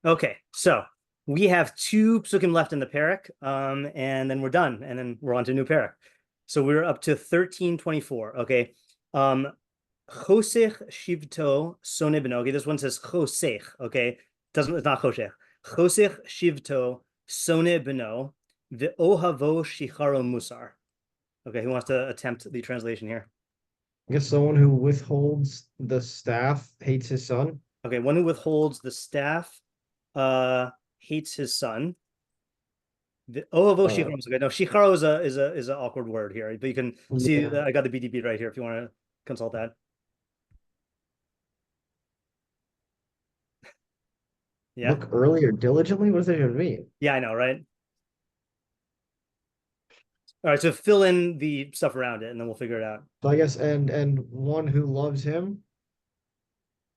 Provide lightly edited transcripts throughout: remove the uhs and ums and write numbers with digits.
Okay, so we have two psukim left in the parak, and then we're done, and then we're on to new parak. So we're up to 1324. Okay, chosech shivto sone beno. Okay, this one says chosech. Okay, it's not choshech. Chosech shivto sone beno ve'ohavo shicharo musar. Okay, who wants to attempt the translation here? I guess someone who withholds the staff hates his son. Okay, one who withholds the staff hates his son. The ohavo shicharo. Okay, no, shicharo is an awkward word here, but you can see Yeah. I got the BDB right here if you want to consult that. Yeah, Look earlier diligently. What does that even mean? yeah, I know, right? All right, so fill in the stuff around it, and then we'll figure it out. So I guess and one who loves him.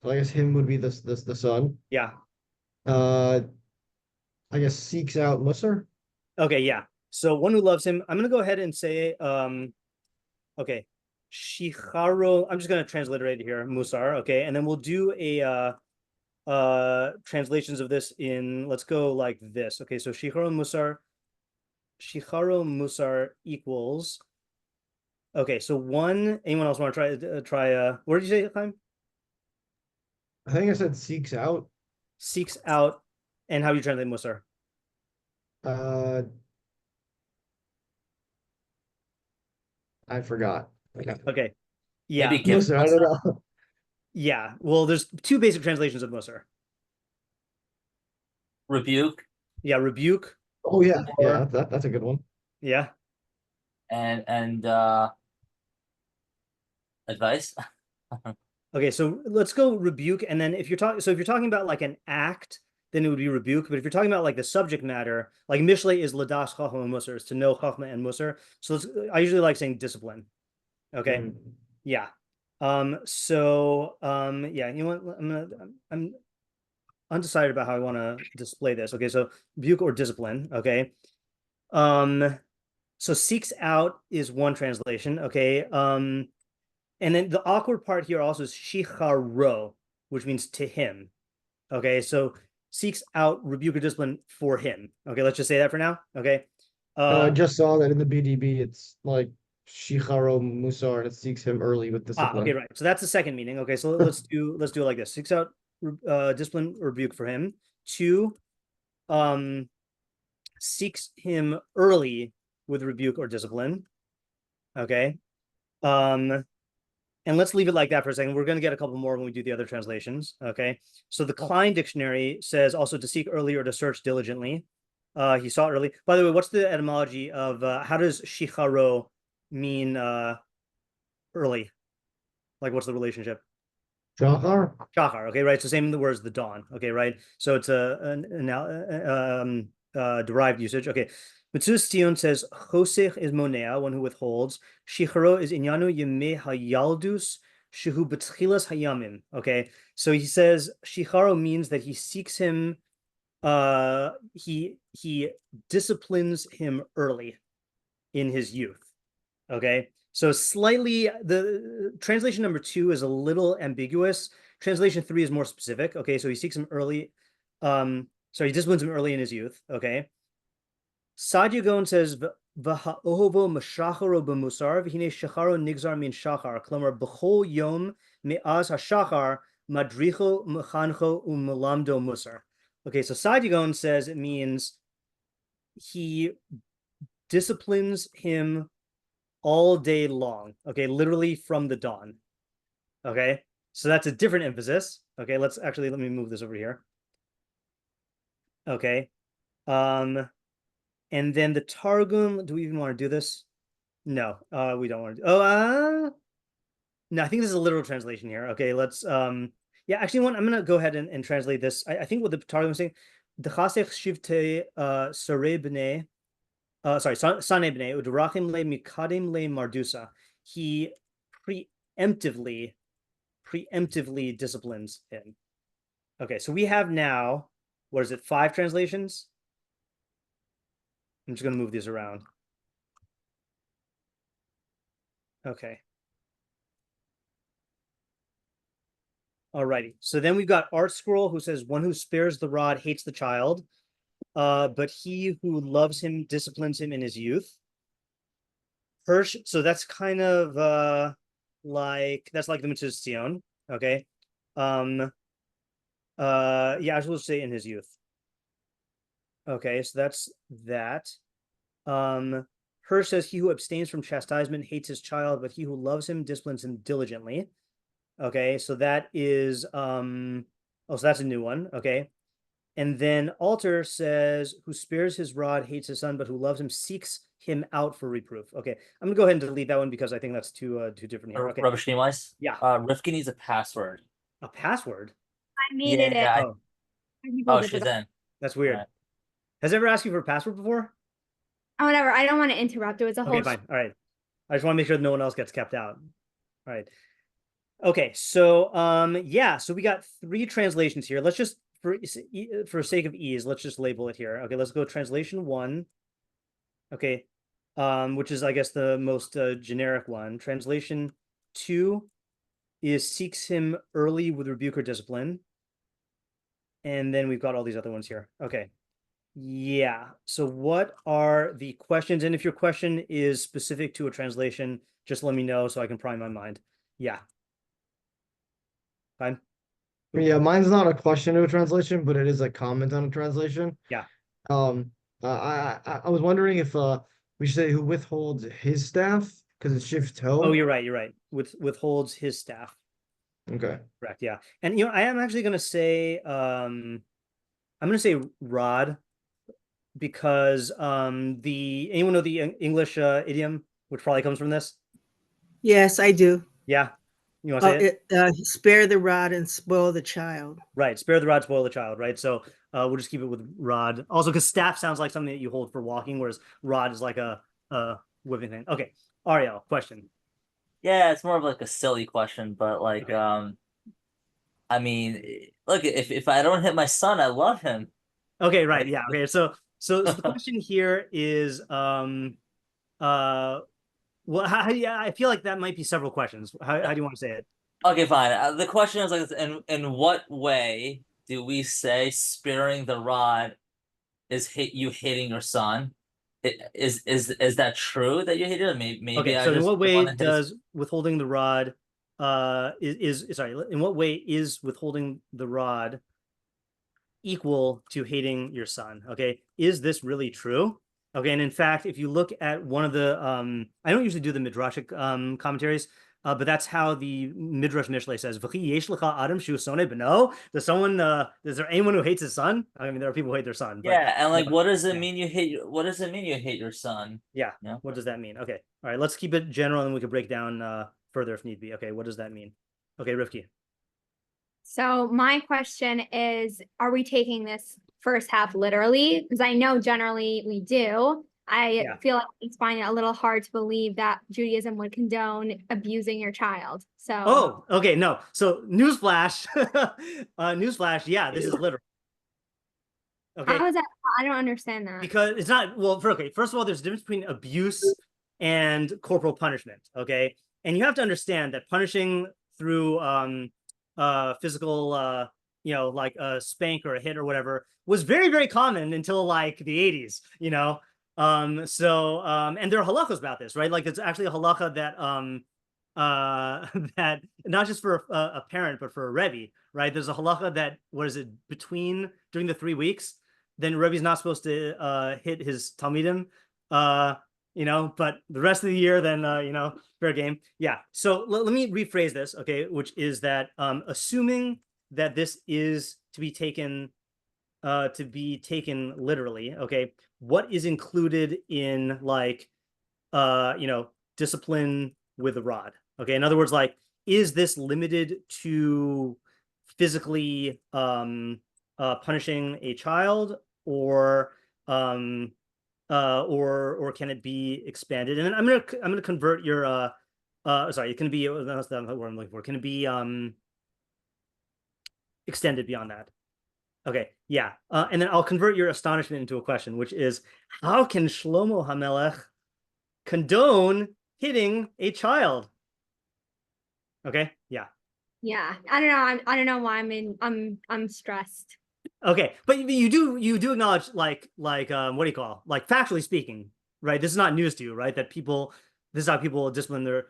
So I guess him would be the son. Yeah. Uh, I guess seeks out Musar. Okay, yeah. So one who loves him. I'm gonna go ahead and say, okay, shicharo. I'm just gonna transliterate it here, musar. Okay, and then we'll do a translations of this in. Let's go like this. Okay, so shicharo musar equals. Okay, so one. Anyone else want to try? What did you say, Chaim? I think I said seeks out. Seeks out, and how do you translate musar? Uh, I forgot. Okay. Okay, yeah, Maybe give Musar, I us don't know. yeah. Well, there's two basic translations of musar. rebuke Yeah, rebuke. Oh yeah, yeah, Or that's a good one. yeah. and advice. Okay, so let's go rebuke, and then if you're talking about like an act, then it would be rebuke. But if you're talking about like the subject matter, like mishlei is ladas chachma and musar, is to know chachma and musar. So I usually like saying discipline. Okay, Mhm. yeah. Yeah, you know what? I'm undecided about how I want to display this. Okay, so rebuke or discipline. Okay. So seeks out is one translation. Okay. And then the awkward part here also is shicharo, which means to him. Okay, so seeks out rebuke or discipline for him. Okay, let's just say that for now. Okay. No, I Uh just saw that in the BDB. It's like Shicharo Musar, and it seeks him early with okay, discipline. right. So that's the second meaning. Okay, so let's do it like this. Seeks out discipline or rebuke for him. Two, um seeks him early with rebuke or discipline. Okay. Um And let's leave it like that for a second. We're going to get a couple more when we do the other translations. Okay. So the Klein dictionary says also to seek early or to search diligently. He saw early. By the way, what's the etymology of how does shicharo mean early? Like, what's the relationship? Shachar? Shachar. Okay, right. So same in the words the dawn. Okay, right. So it's derived usage. Okay. Metzudas ציון says chosech is monea, one who withholds. Shicharo is inyanu yemei hayaldus shehu b'tchilas hayamim. Okay, so he says shicharo means that he seeks him. He disciplines him early in his youth. Okay, so slightly the translation number 2 is a little ambiguous. Translation 3 is more specific. Okay, so he seeks him early. Sorry, he disciplines him early in his youth. Okay. Sadyagon says V'ha'ohovo mashacharo b'musar v'hine shacharo nigzar min shachar. Klamar b'chol yom me'az ha'shachar madricho mechancho u'melamdo musar. Okay, so Sadyagon says it means he disciplines him all day long. Okay, literally from the dawn. Okay, so that's a different emphasis. Okay, let me move this over here. Okay, and then the Targum. Do we even want to do this? No, we don't want to. No, I think this is a literal translation here. Okay, let's. Yeah, actually, I'm gonna go ahead and translate this. I think what the Targum is saying, the chasech shivte sare b'nei. Sorry, Sane b'nei udrachim le mikadim le mardusa. He preemptively disciplines him. Okay, so we have now, what is it, 5 translations? I'm just going to move these around. Okay. Alrighty. So then we've got Art Scroll, who says, "One who spares the rod hates the child, but he who loves him disciplines him in his youth." Hirsch, so that's kind of like that's like the Metzudas ציון. Okay. Yeah, I will say in his youth. Okay, so that's that. Hirsch says, "He who abstains from chastisement hates his child, but he who loves him disciplines him diligently." Okay, so that is oh, so that's a new one. Okay. And then Alter says, "Who spares his rod hates his son, but who loves him seeks him out for reproof." Okay, I'm gonna go ahead and delete that one because I think that's too different here. Okay, Rubbish wise. yeah, Rifkin needs a password. a password. I needed it. Yeah. Oh, Oh, she's in. that's weird. Alright. Has it ever asked you for a password before? Oh, whatever. I don't want to interrupt. It was a Okay, whole. fine. All right. I just want to make sure no one else gets kept out. All right. Okay, so yeah, so we got 3 translations here. Let's just for sake of ease, let's just label it here. Okay, let's go translation 1. Okay, which is I guess the most generic one. Translation 2 is seeks him early with rebuke or discipline. And then we've got all these other ones here. Okay. Yeah. So what are the questions? And if your question is specific to a translation, just let me know so I can prime my mind. Yeah. Fine. Yeah, mine's not a question to a translation, but it is a comment on a translation. Yeah. I was wondering if we should say who withholds his staff because it's shift toe. Oh, you're right. You're right. Withholds his staff. Okay. Correct. Yeah. And I am actually gonna say I'm gonna say rod because anyone know the English idiom which probably comes from this? Yes, I do. Yeah. You want to say it? Spare the rod and spoil the child. Right. Spare the rod, spoil the child. Right. So we'll just keep it with rod. Also, because staff sounds like something that you hold for walking, whereas rod is like a whipping thing. Okay. Ariel, question. Yeah, it's more of like a silly question, but like, Okay. I mean, look, if I don't hit my son, I love him. Okay. Right. Yeah. Okay. So the question here is well, I feel like that might be several questions. How do you want to say it? Okay, fine. The question is like, in what way do we say sparing the rod is hitting your son? Is that true that you hit it? Maybe Okay. I So in just what way wanna hit his- does withholding the rod in what way is withholding the rod equal to hating your son? Okay. Is this really true? Okay, and in fact, if you look at one of the, I don't usually do the midrashic commentaries, but that's how the Midrash Mishlei says, "V'chi yesh lecha adam shu soneh beno." Does someone, is there anyone who hates his son? I mean, there are people who hate their son. But, Yeah, and like, what does it yeah. mean you hate? What does it mean you hate your son? Yeah. Yeah. What does that mean? Okay. All right. Let's keep it general, and we can break down further if need be. Okay. What does that mean? Okay, Rivki. So my question is, are we taking this first half literally? Because I know generally we do. I feel like it's finding it a little hard to believe that Judaism would condone abusing your child. So Oh, okay. No. So newsflash, newsflash. Yeah, this is literal. Okay. how is that? I don't understand that. Because it's not, well, first of all, there's a difference between abuse and corporal punishment. Okay. And you have to understand that punishing through physical like a spank or a hit or whatever was very, very common until like the 80s, and there are halachas about this, right? Like it's actually a halacha that that not just for a parent but for a rebbe, right? There's a halacha that during the 3 weeks, then Rebbe's not supposed to hit his talmidim, but the rest of the year, then fair game. Yeah. So let me rephrase this, okay, which is that assuming that this is to be taken literally, okay, what is included in like discipline with a rod? Okay, in other words, like, is this limited to physically punishing a child, or can it be expanded? And then I'm gonna convert your sorry, it can be, that's not what I'm looking for. Can it be extended beyond that? Okay, yeah. And then I'll convert your astonishment into a question, which is, how can Shlomo HaMelech condone hitting a child? Okay, yeah. Yeah, I don't know. I don't know why I'm stressed. Okay, but you do acknowledge like what do you call, like, factually speaking, right? This is not news to you, right? That this is how people discipline their.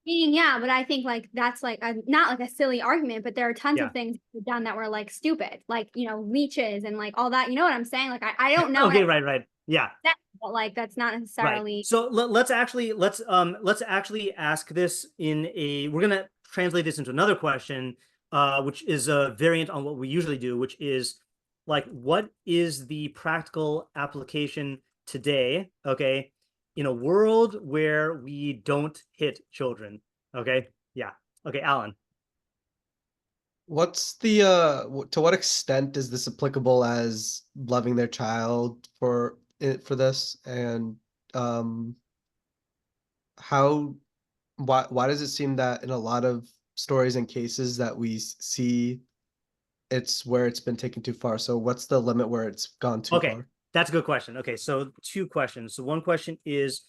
Meaning, yeah, but I think like that's like not like a silly argument, but there are tons Yeah. of things done that were like stupid, like leeches and like all that. You know what I'm saying? Like I don't know. Okay, right, yeah. But like that's not Right. necessarily. So let's actually ask this we're gonna translate this into another question, which is a variant on what we usually do, which is like, what is the practical application today, okay, in a world where we don't hit children? Okay, yeah. Okay, Alan. What's the to what extent is this applicable as loving their child for this, and um how why does it seem that in a lot of stories and cases that we see it's where it's been taken too far? So what's the limit where it's gone too Okay, far? that's a good question. Okay, so two questions. So one question is,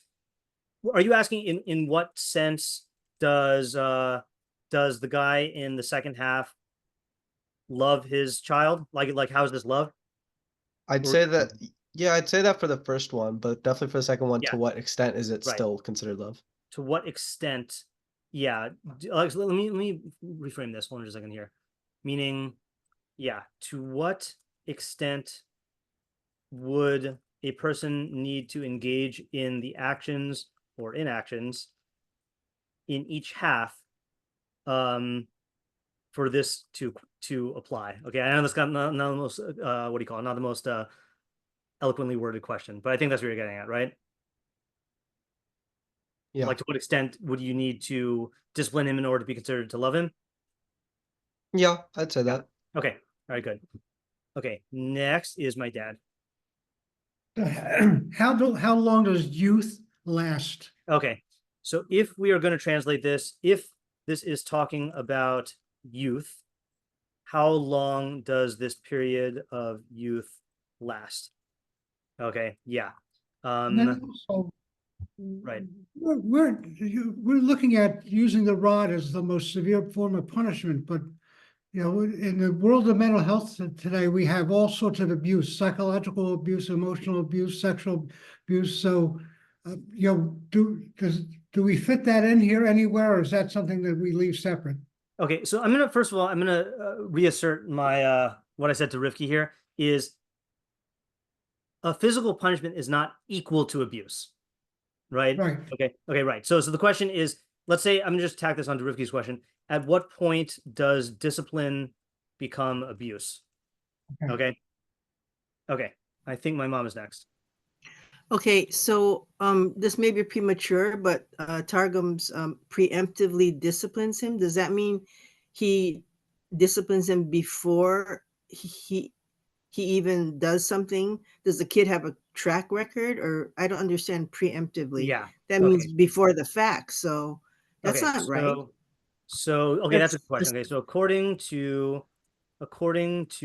are you asking in what sense does the guy in the second half love his child? Like how is this love? I'd Or- say that, yeah, I'd say that for the first one, but definitely for the second one, Yeah. to what extent is it Right. still considered love? To what extent? Yeah, let me reframe this one just a second here. Meaning, yeah, to what extent would a person need to engage in the actions or inactions in each half for this to apply? Okay, I know that's not the most what do you call it? Not the most eloquently worded question, but I think that's what you're getting at, right? Yeah. Like, to what extent would you need to discipline him in order to be considered to love him? Yeah, I'd say that. Okay, all right, good. Okay, next is my dad. How long does youth last? Okay, so if we are going to translate this, if this is talking about youth, how long does this period of youth last? Okay, yeah. And then also, Right. we're looking at using the rod as the most severe form of punishment, but in the world of mental health today, we have all sorts of abuse: psychological abuse, emotional abuse, sexual abuse. So, do we fit that in here anywhere, or is that something that we leave separate? Okay, so I'm gonna, first of all, I'm gonna reassert my what I said to Rivki here is a physical punishment is not equal to abuse, right? Right. Okay, right. So the question is, let's say, I'm gonna just tack this onto Rivki's question. At what point does discipline become abuse? Okay. I think my mom is next. Okay, so this may be premature, but Targum's preemptively disciplines him. Does that mean he disciplines him before he even does something? Does the kid have a track record? Or I don't understand preemptively. Yeah. That means before the fact. So that's not right. So okay, that's a good question. Okay, so according to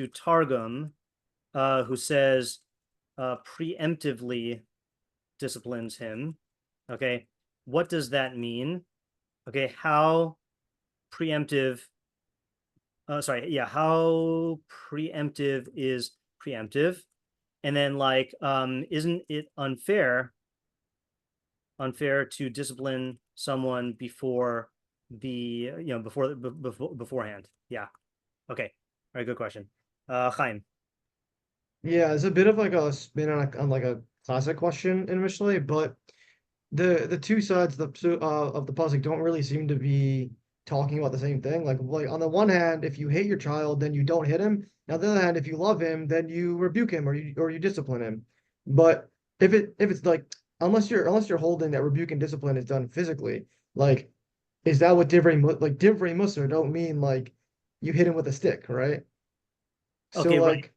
Targum, who says preemptively disciplines him. Okay, what does that mean? Okay, how preemptive? How preemptive is preemptive? And then, like, isn't it unfair to discipline someone before beforehand? Yeah. Okay. All right. Good question. Chaim. Yeah, it's a bit of like a spin on like a classic question in Mishlei, but the two sides of the pasuk don't really seem to be talking about the same thing. Like on the one hand, if you hate your child, then you don't hit him. On the other hand, if you love him, then you rebuke him or you discipline him. But if it's like, unless you're holding that rebuke and discipline is done physically, like, is that what divrei musar don't mean like you hit him with a stick, right? So Okay, right. like,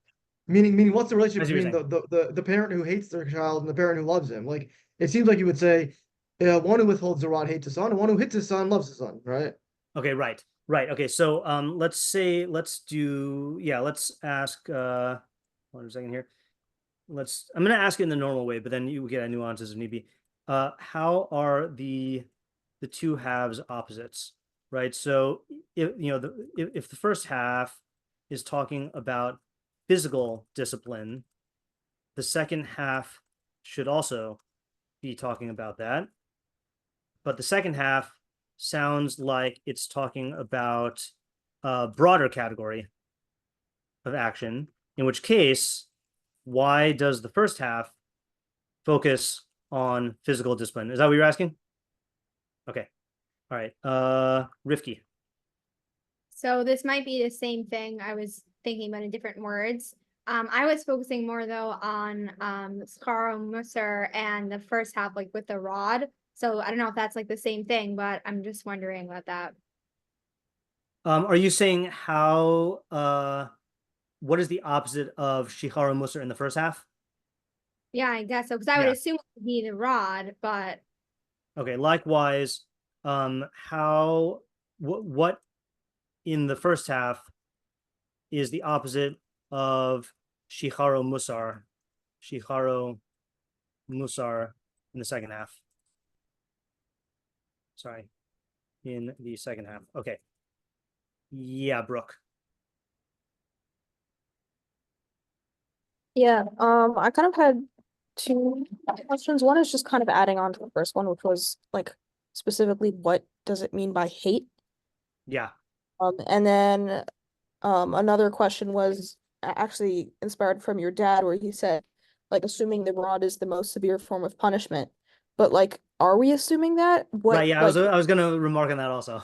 meaning what's the relationship I see what between you're the parent who hates their child and the parent who loves him? Like, it seems like you would say, one who withholds the rod hates his son, and one who hits his son loves his son, right? Okay, right. Okay, so let's ask 1 second here. I'm gonna ask it in the normal way, but then you get nuances if need be. How are the two halves opposites, right? So if if the first half is talking about physical discipline, the second half should also be talking about that. But the second half sounds like it's talking about a broader category of action, in which case, why does the first half focus on physical discipline? Is that what you're asking? Okay. All right. Rifki. So this might be the same thing I was thinking, but in different words. I was focusing more though on Skaro Musar and the first half, like with the rod. So I don't know if that's like the same thing, but I'm just wondering about that. Are you saying how what is the opposite of shiur musar in the first half? Yeah, I guess so. Because I would assume it would be the rod, but okay. Likewise, what in the first half is the opposite of shiur musar? Shiur musar in the second half. Sorry, in the second half. Okay. Yeah, Brooke. Yeah, I kind of had two questions. One is just kind of adding on to the first one, which was like specifically what does it mean by hate? Yeah. And then another question was actually inspired from your dad, where he said, like, assuming the rod is the most severe form of punishment. But like, are we assuming that? What, right, yeah, like, I was gonna remark on that also.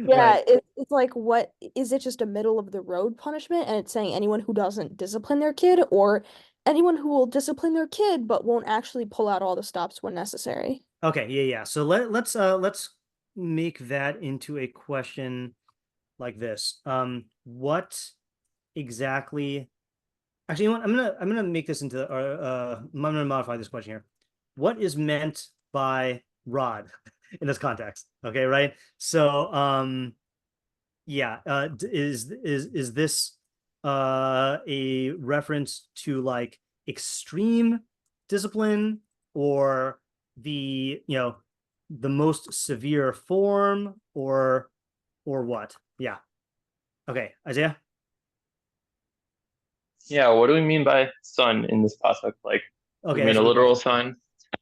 yeah, right. it's like, what is it, just a middle of the road punishment, and it's saying anyone who doesn't discipline their kid, or anyone who will discipline their kid but won't actually pull out all the stops when necessary? Okay, yeah. So let's make that into a question like this. What exactly, actually, you know what? I'm gonna make this into I'm gonna modify this question here. What is meant by rod in this context? Okay, right? So yeah, is this a reference to like extreme discipline, or the the most severe form, or what? Yeah. Okay, Isaiah. Yeah, what do we mean by son in this pasuk? Like, do Okay, we mean that's a a good literal question. son?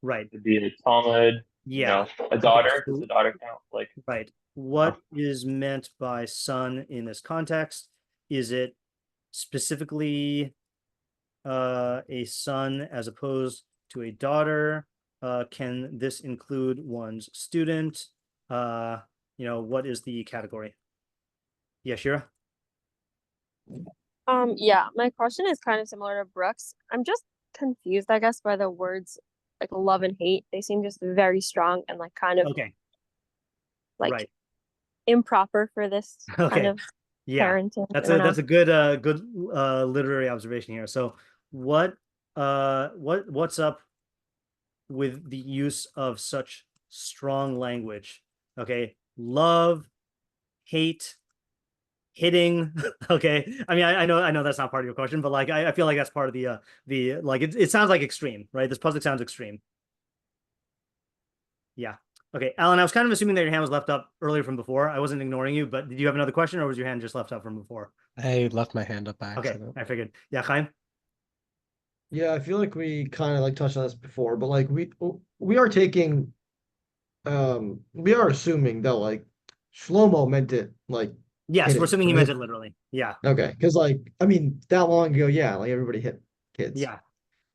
Right. Could be a Talmud, Yeah. a Okay, daughter. Does so a daughter count? Like, right. What is meant by son in this context? Is it specifically a son as opposed to a daughter? Can this include one's student? What is the category? Yeah, Shira? Yeah, my question is kind of similar to Brooks. I'm just confused, I guess, by the words like love and hate. They seem just very strong and like kind of Okay. like Right. improper for this kind Okay. of Yeah. parenting. I That's don't a know. good literary observation here. So what's up with the use of such strong language? Okay. Love, hate, hitting. Okay. I mean, I know that's not part of your question, but like I feel like that's part of the like it sounds like extreme, right? This pasuk sounds extreme. Yeah. Okay, Alan, I was kind of assuming that your hand was left up earlier from before. I wasn't ignoring you, but did you have another question, or was your hand just left up from before? I left my hand up by Okay, accident. I figured. Yeah, Chaim? Yeah, I feel like we kind of like touched on this before, but like we are taking we are assuming that like Shlomo meant it like Yes, we're hitting, assuming he right? meant it literally. Yeah. Okay, because like I mean that long ago, yeah, like everybody hit kids. Yeah.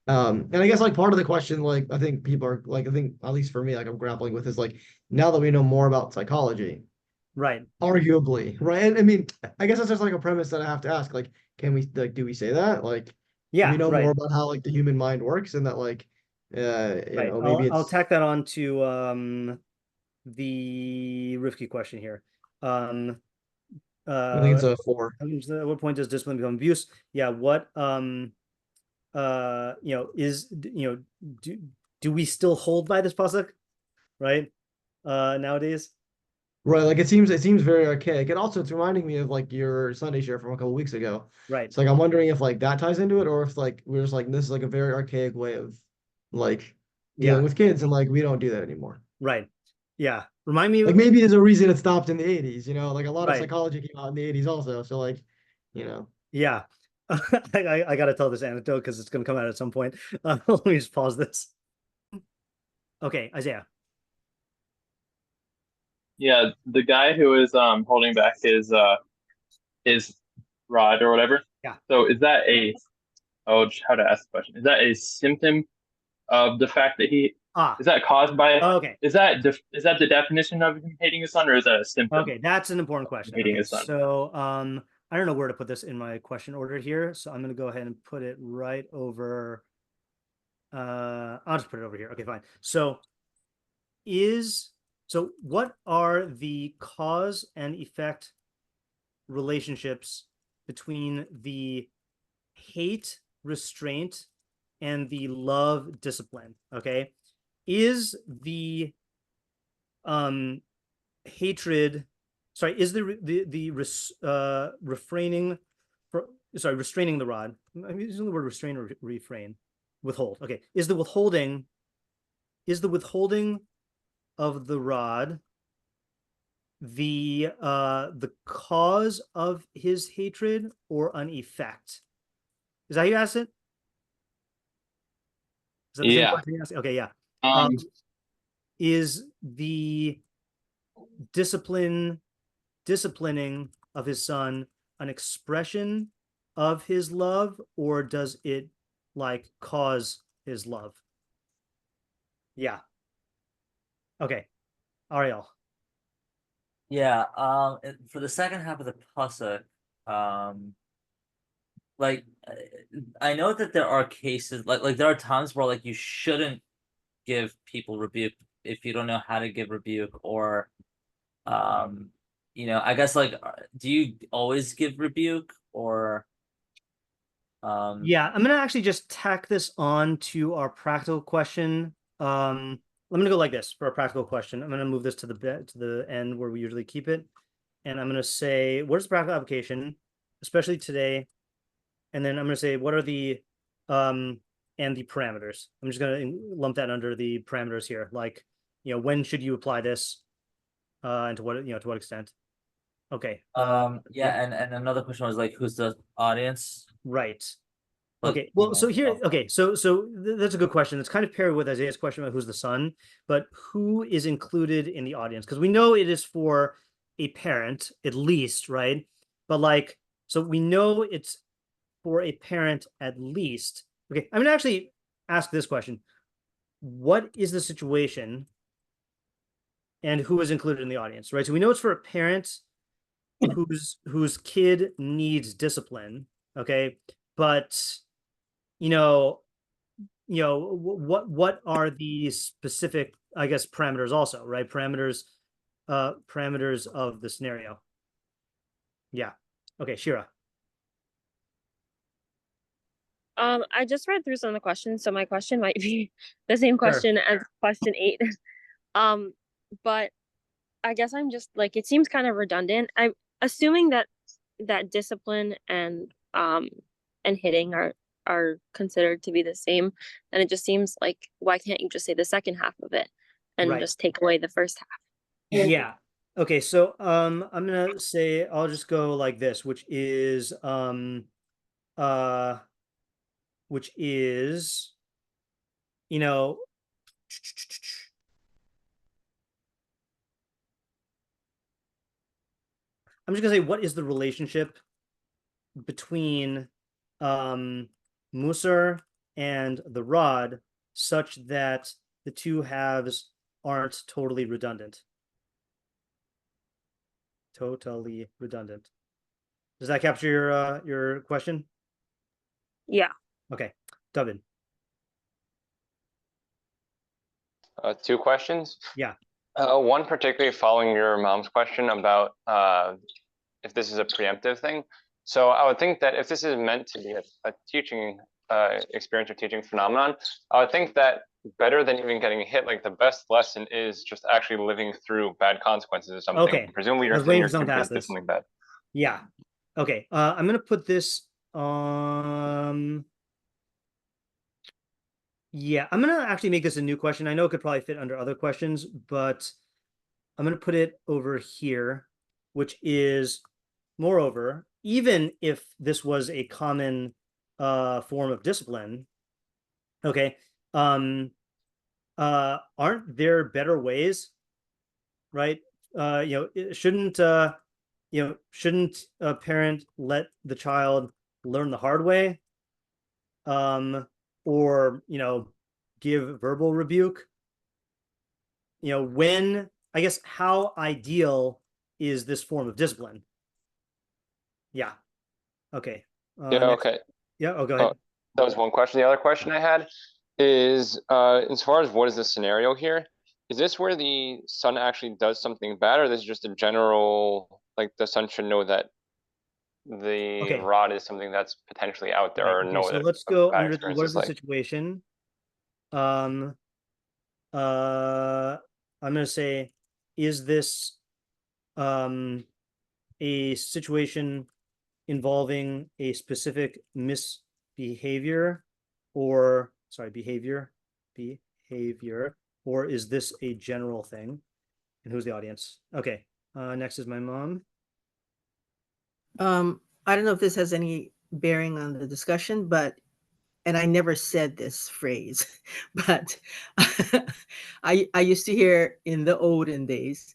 And I guess like part of the question, like I think people are like I think at least for me, like I'm grappling with is like now that we know more about psychology, Right. arguably, right? And I mean, I guess that's just like a premise that I have to ask, like, can we like do we say that? Like, do we Yeah, know right. more about how like the human mind works and that like Right. maybe I'll it's tack that on to the Rifki question here. I think it's a 4. At what point does discipline become abuse? Yeah, what do we still hold by this pasuk, right? Nowadays? Right, like it seems very archaic. And also it's reminding me of like your Sunday share from a couple weeks ago. Right. It's like I'm wondering if like that ties into it or if like we're just like this is like a very archaic way of like dealing with kids and like we don't do that anymore. Right. Yeah. Remind me. Like maybe there's a reason it stopped in the 80s, like a lot of Right. psychology came out in the 80s also. So like, Yeah. I gotta tell this anecdote because it's gonna come out at some point. Let me just pause this. Okay, Isaiah. Yeah, the guy who is holding back his rod or whatever. Yeah. So is that how to ask the question? Is that a symptom of the fact that is that caused by okay. Is that the definition of him hating his son, or is that a symptom? Okay, that's an important question. Hating his son. So I don't know where to put this in my question order here, so I'm gonna go ahead and put it right over. I'll just put it over here. Okay, fine. So what are the cause and effect relationships between the hate restraint and the love discipline? Okay, is the hatred, sorry, is restraining the rod, I'm using the word restrain or refrain, withhold, okay, is the withholding of the rod the cause of his hatred or an effect? Is that how you asked it? Is that the same question you asked? Okay, yeah. Is the disciplining of his son an expression of his love, or does it like cause his love? Yeah. Okay. Ariel. Yeah, for the second half of the pasuk, like I know that there are cases like there are times where like you shouldn't give people rebuke if you don't know how to give rebuke, or I guess like do you always give rebuke, or yeah, I'm gonna actually just tack this on to our practical question. I'm gonna go like this for a practical question. I'm gonna move this to the end where we usually keep it, and I'm gonna say, what is the practical application, especially today? And then I'm gonna say, what are the and the parameters. I'm just gonna lump that under the parameters here. Like, when should you apply this, and to what extent? Okay. yeah, and another question was like, who's the audience? Right. Okay, well, so here, okay, so that's a good question. It's kind of paired with Isaiah's question about who's the son, but who is included in the audience? Because we know it is for a parent, at least, right? But like, so we know it's for a parent at least. Okay, I'm gonna actually ask this question. What is the situation and who is included in the audience, right? So we know it's for a parent whose kid needs discipline, okay? But what are the specific, I guess, parameters also, right? Parameters of the scenario. Yeah. Okay, Shira. I just read through some of the questions, so my question might be the same question as question 8. But I guess I'm just like, it seems kind of redundant. I'm assuming that discipline and hitting are considered to be the same, and it just seems like, why can't you just say the second half of it and just take away the first half? Yeah. Okay, so I'm gonna say, I'll just go like this, which is I'm just gonna say, what is the relationship between Musar and the rod such that the two halves aren't totally redundant? Totally redundant. Does that capture your question? Yeah. Okay, David. 2 questions. Yeah. One particularly following your mom's question about if this is a preemptive thing. So I would think that if this is meant to be a teaching experience or teaching phenomenon, I would think that better than even getting hit, like the best lesson is just actually living through bad consequences or something. Okay. Presumably your kid did something bad. Yeah. Okay. I'm gonna put this yeah, I'm gonna actually make this a new question. I know it could probably fit under other questions, but I'm going to put it over here, which is, moreover, even if this was a common form of discipline, okay, aren't there better ways, right? Shouldn't a parent let the child learn the hard way, or give verbal rebuke? When, I guess, how ideal is this form of discipline? Yeah. Okay. Yeah, next. okay. Yeah. Oh, go ahead. That was one question. The other question I had is, as far as what is the scenario here, is this where the son actually does something bad, or this is just a general, like the son should know that the rod is something that's potentially out there, or know so that let's go bad under what is the like. situation. I'm gonna say, is this a situation involving a specific misbehavior, or behavior, or is this a general thing? And who's the audience? Okay. Next is my mom. I don't know if this has any bearing on the discussion, and I never said this phrase, but I used to hear in the olden days,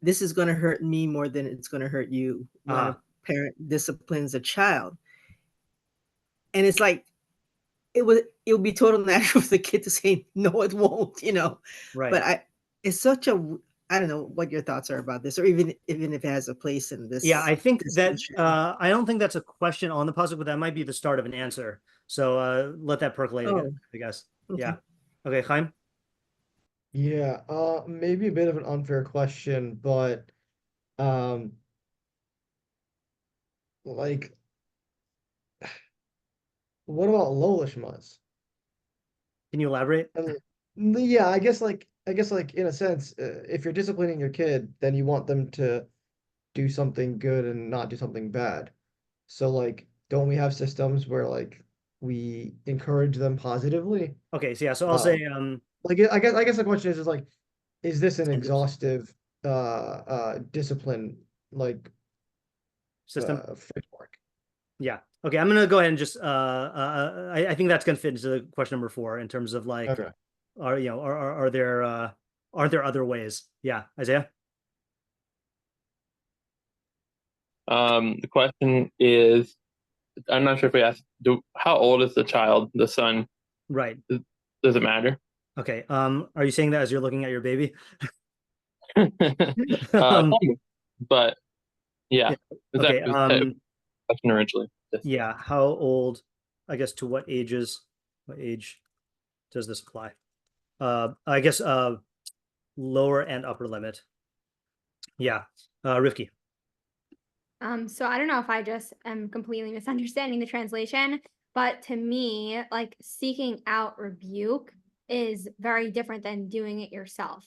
this is going to hurt me more than it's going to hurt you when a parent disciplines a child. And it's like, it would be total natural for the kid to say, no, it won't, Right. But it's such a, I don't know what your thoughts are about this, or even if it has a place in this. Yeah, I think that I don't think that's a question on the pasuk, but that might be the start of an answer. So let that percolate, I guess. Okay. Yeah. Okay, Chaim? Yeah, maybe a bit of an unfair question, but like, what about lolishmas? Can you elaborate? Yeah, I guess like in a sense, if you're disciplining your kid, then you want them to do something good and not do something bad. So like, don't we have systems where like we encourage them positively? Okay, so yeah, so I'll say like, I guess the question is like, is this an exhaustive discipline like system framework? Yeah. Okay, I'm gonna go ahead and just I think that's gonna fit into the question number 4 in terms of like, Okay. Are there aren't there other ways? Yeah, Isaiah. The question is, I'm not sure if we asked, how old is the child, the son? Right. Does it matter? Okay. Are you saying that as you're looking at your baby? But yeah. Okay. Question originally. Yeah. How old? I guess to what age does this apply? I guess lower and upper limit. Yeah. Rivki. So I don't know if I just am completely misunderstanding the translation, but to me, like, seeking out rebuke is very different than doing it yourself.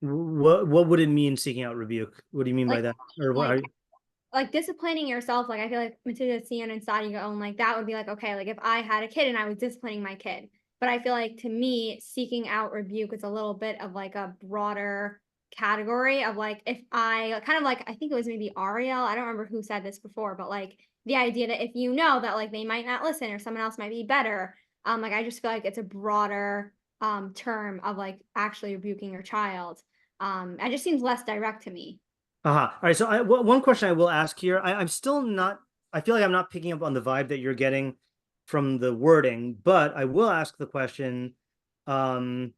What would it mean, seeking out rebuke? What do you mean by that? Or what? Like disciplining yourself, like I feel like Metzudas, ציון, and Stoic, like that would be like, okay, like if I had a kid and I was disciplining my kid. But I feel like, to me, seeking out rebuke is a little bit of like a broader category of like, if I kind of like, I think it was maybe Ariel, I don't remember who said this before, but like the idea that if you know that like they might not listen or someone else might be better, like I just feel like it's a broader term of like actually rebuking your child. It just seems less direct to me. All right. So one question I will ask here, I'm still not, I feel like I'm not picking up on the vibe that you're getting from the wording, but I will ask the question, what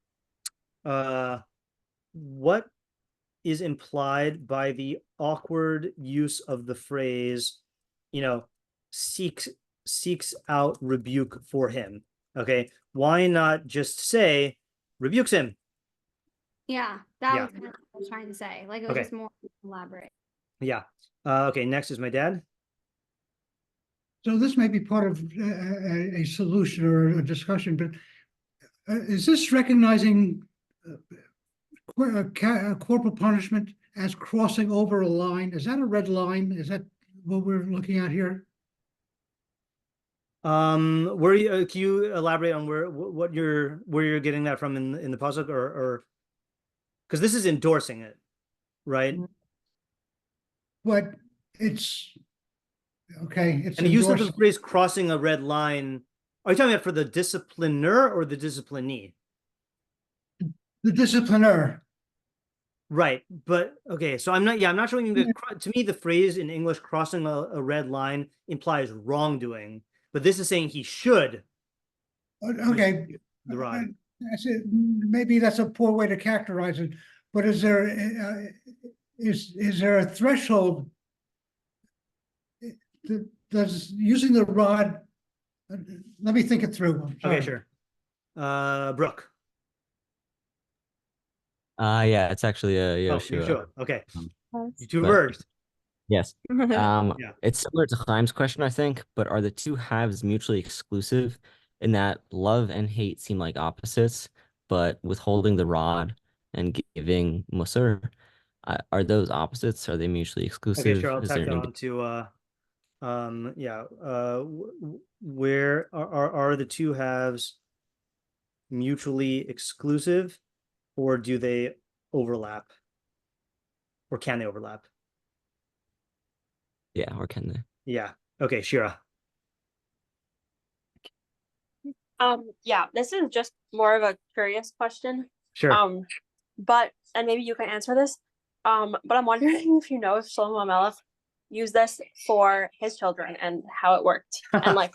is implied by the awkward use of the phrase, seeks out rebuke for him? Okay. Why not just say rebukes him? Yeah, that was kind of what I was trying to say. Like, it was just more elaborate. Yeah. Okay, next is my dad. So this may be part of a solution or a discussion, but is this recognizing corporal punishment as crossing over a line? Is that a red line? Is that what we're looking at here? Where you can you elaborate on where you're getting that from in the pasuk, or because this is endorsing it, right? But it's okay. It's And the use of the endorsed. phrase "crossing a red line." Are you talking about for the discipliner or the disciplinee? The discipliner. Right, but okay, so I'm not showing you to me the phrase in English "crossing a red line" implies wrongdoing, but this is saying he should Okay. the rod. That's it. Maybe that's a poor way to characterize it, but is there is there a threshold? Does using the rod? Let me think it through. I'm Okay, sorry. sure. Brooke. Yeah, it's actually a Oh, Yoshua. Yeshua. Okay, you two but- merged. Yes. Yeah. It's similar to Chaim's question, I think, but are the two halves mutually exclusive in that love and hate seem like opposites, but withholding the rod and giving musar, are those opposites? Are they mutually exclusive? Okay, sure. I'll Is tack there that an on to yeah. Where are the two halves mutually exclusive, or do they overlap, or can they overlap? Yeah, or can they? Yeah. Okay, Shira. Yeah, this is just more of a curious question. Sure. But and maybe you can answer this. But I'm wondering if you know if Shlomo Melech used this for his children and how it worked, and like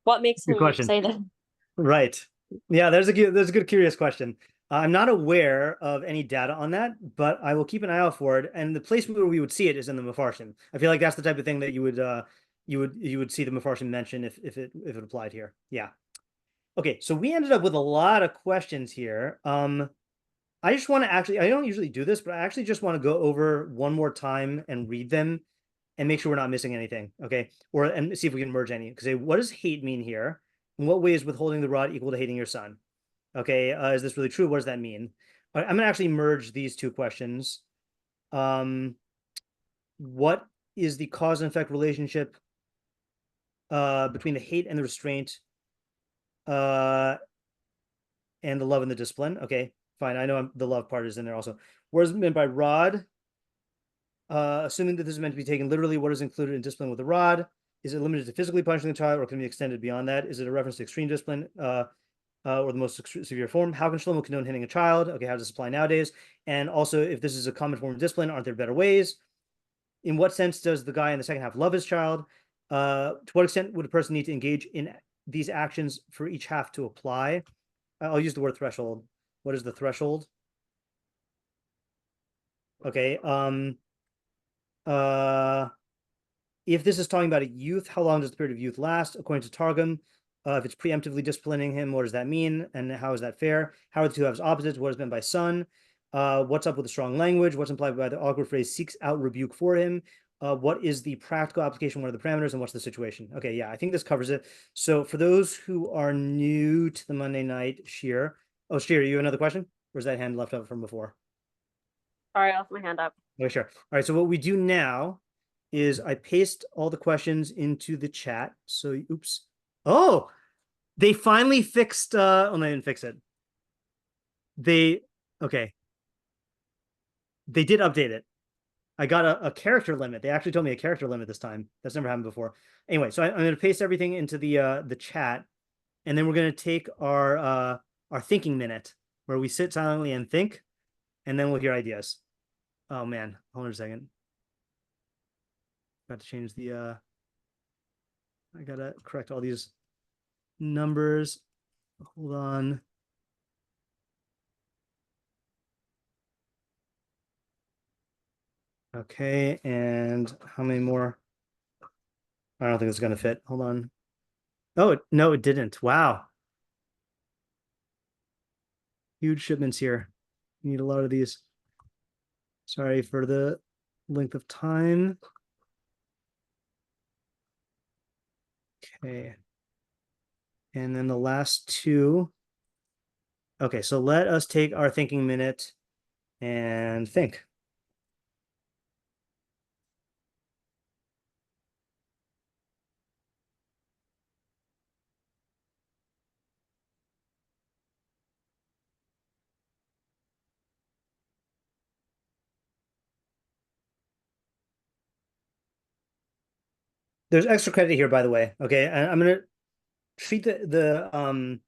what makes Good him question. say that. Right. Yeah, there's a good curious question. I'm not aware of any data on that, but I will keep an eye out for it. And the place where we would see it is in the Mefarshim. I feel like that's the type of thing that you would see the Mefarshim mention if it applied here. Yeah. Okay, so we ended up with a lot of questions here. I just want to I don't usually do this, but I actually just want to go over one more time and read them and make sure we're not missing anything. Okay. And see if we can merge any. Because what does hate mean here? In what way is withholding the rod equal to hating your son? Okay. Is this really true? What does that mean? I'm going to actually merge these two questions. What is the cause and effect relationship between the hate and the restraint and the love and the discipline? Okay, fine. I know the love part is in there also. What is meant by rod? Assuming that this is meant to be taken literally, what is included in discipline with the rod? Is it limited to physically punishing the child, or can it be extended beyond that? Is it a reference to extreme discipline or the most severe form? How can Shlomo condone hitting a child? Okay, how does this apply nowadays? And also, if this is a common form of discipline, aren't there better ways? In what sense does the guy in the second half love his child? To what extent would a person need to engage in these actions for each half to apply? I'll use the word threshold. What is the threshold? Okay. If this is talking about a youth, how long does the period of youth last? According to Targum, if it's preemptively disciplining him, what does that mean? And how is that fair? How are the two halves opposites? What is meant by son? What's up with the strong language? What's implied by the awkward phrase seeks out rebuke for him? What is the practical application? What are the parameters and what's the situation? Okay, yeah, I think this covers it. So for those who are new to the Monday night shiur, shiur, you have another question? Or is that hand left up from before? Sorry, I left my hand up. Okay, sure. All right, so what we do now is I paste all the questions into the chat. So, oops. Oh, they finally fixed, oh, they didn't fix it. Okay. They did update it. I got a character limit. They actually told me a character limit this time. That's never happened before. Anyway, so I'm going to paste everything into the chat, and then we're going to take our thinking minute where we sit silently and think, and then we'll hear ideas. Oh man, hold on a second. Got to change the I gotta correct all these numbers. Hold on. Okay, and how many more? I don't think it's gonna fit. Hold on. Oh no, it didn't. Wow. Huge shipments here. Need a lot of these. Sorry for the length of time. Okay. And then the last two. Okay, so let us take our thinking minute and think. There's extra credit here, by the way. Okay, and I'm gonna treat the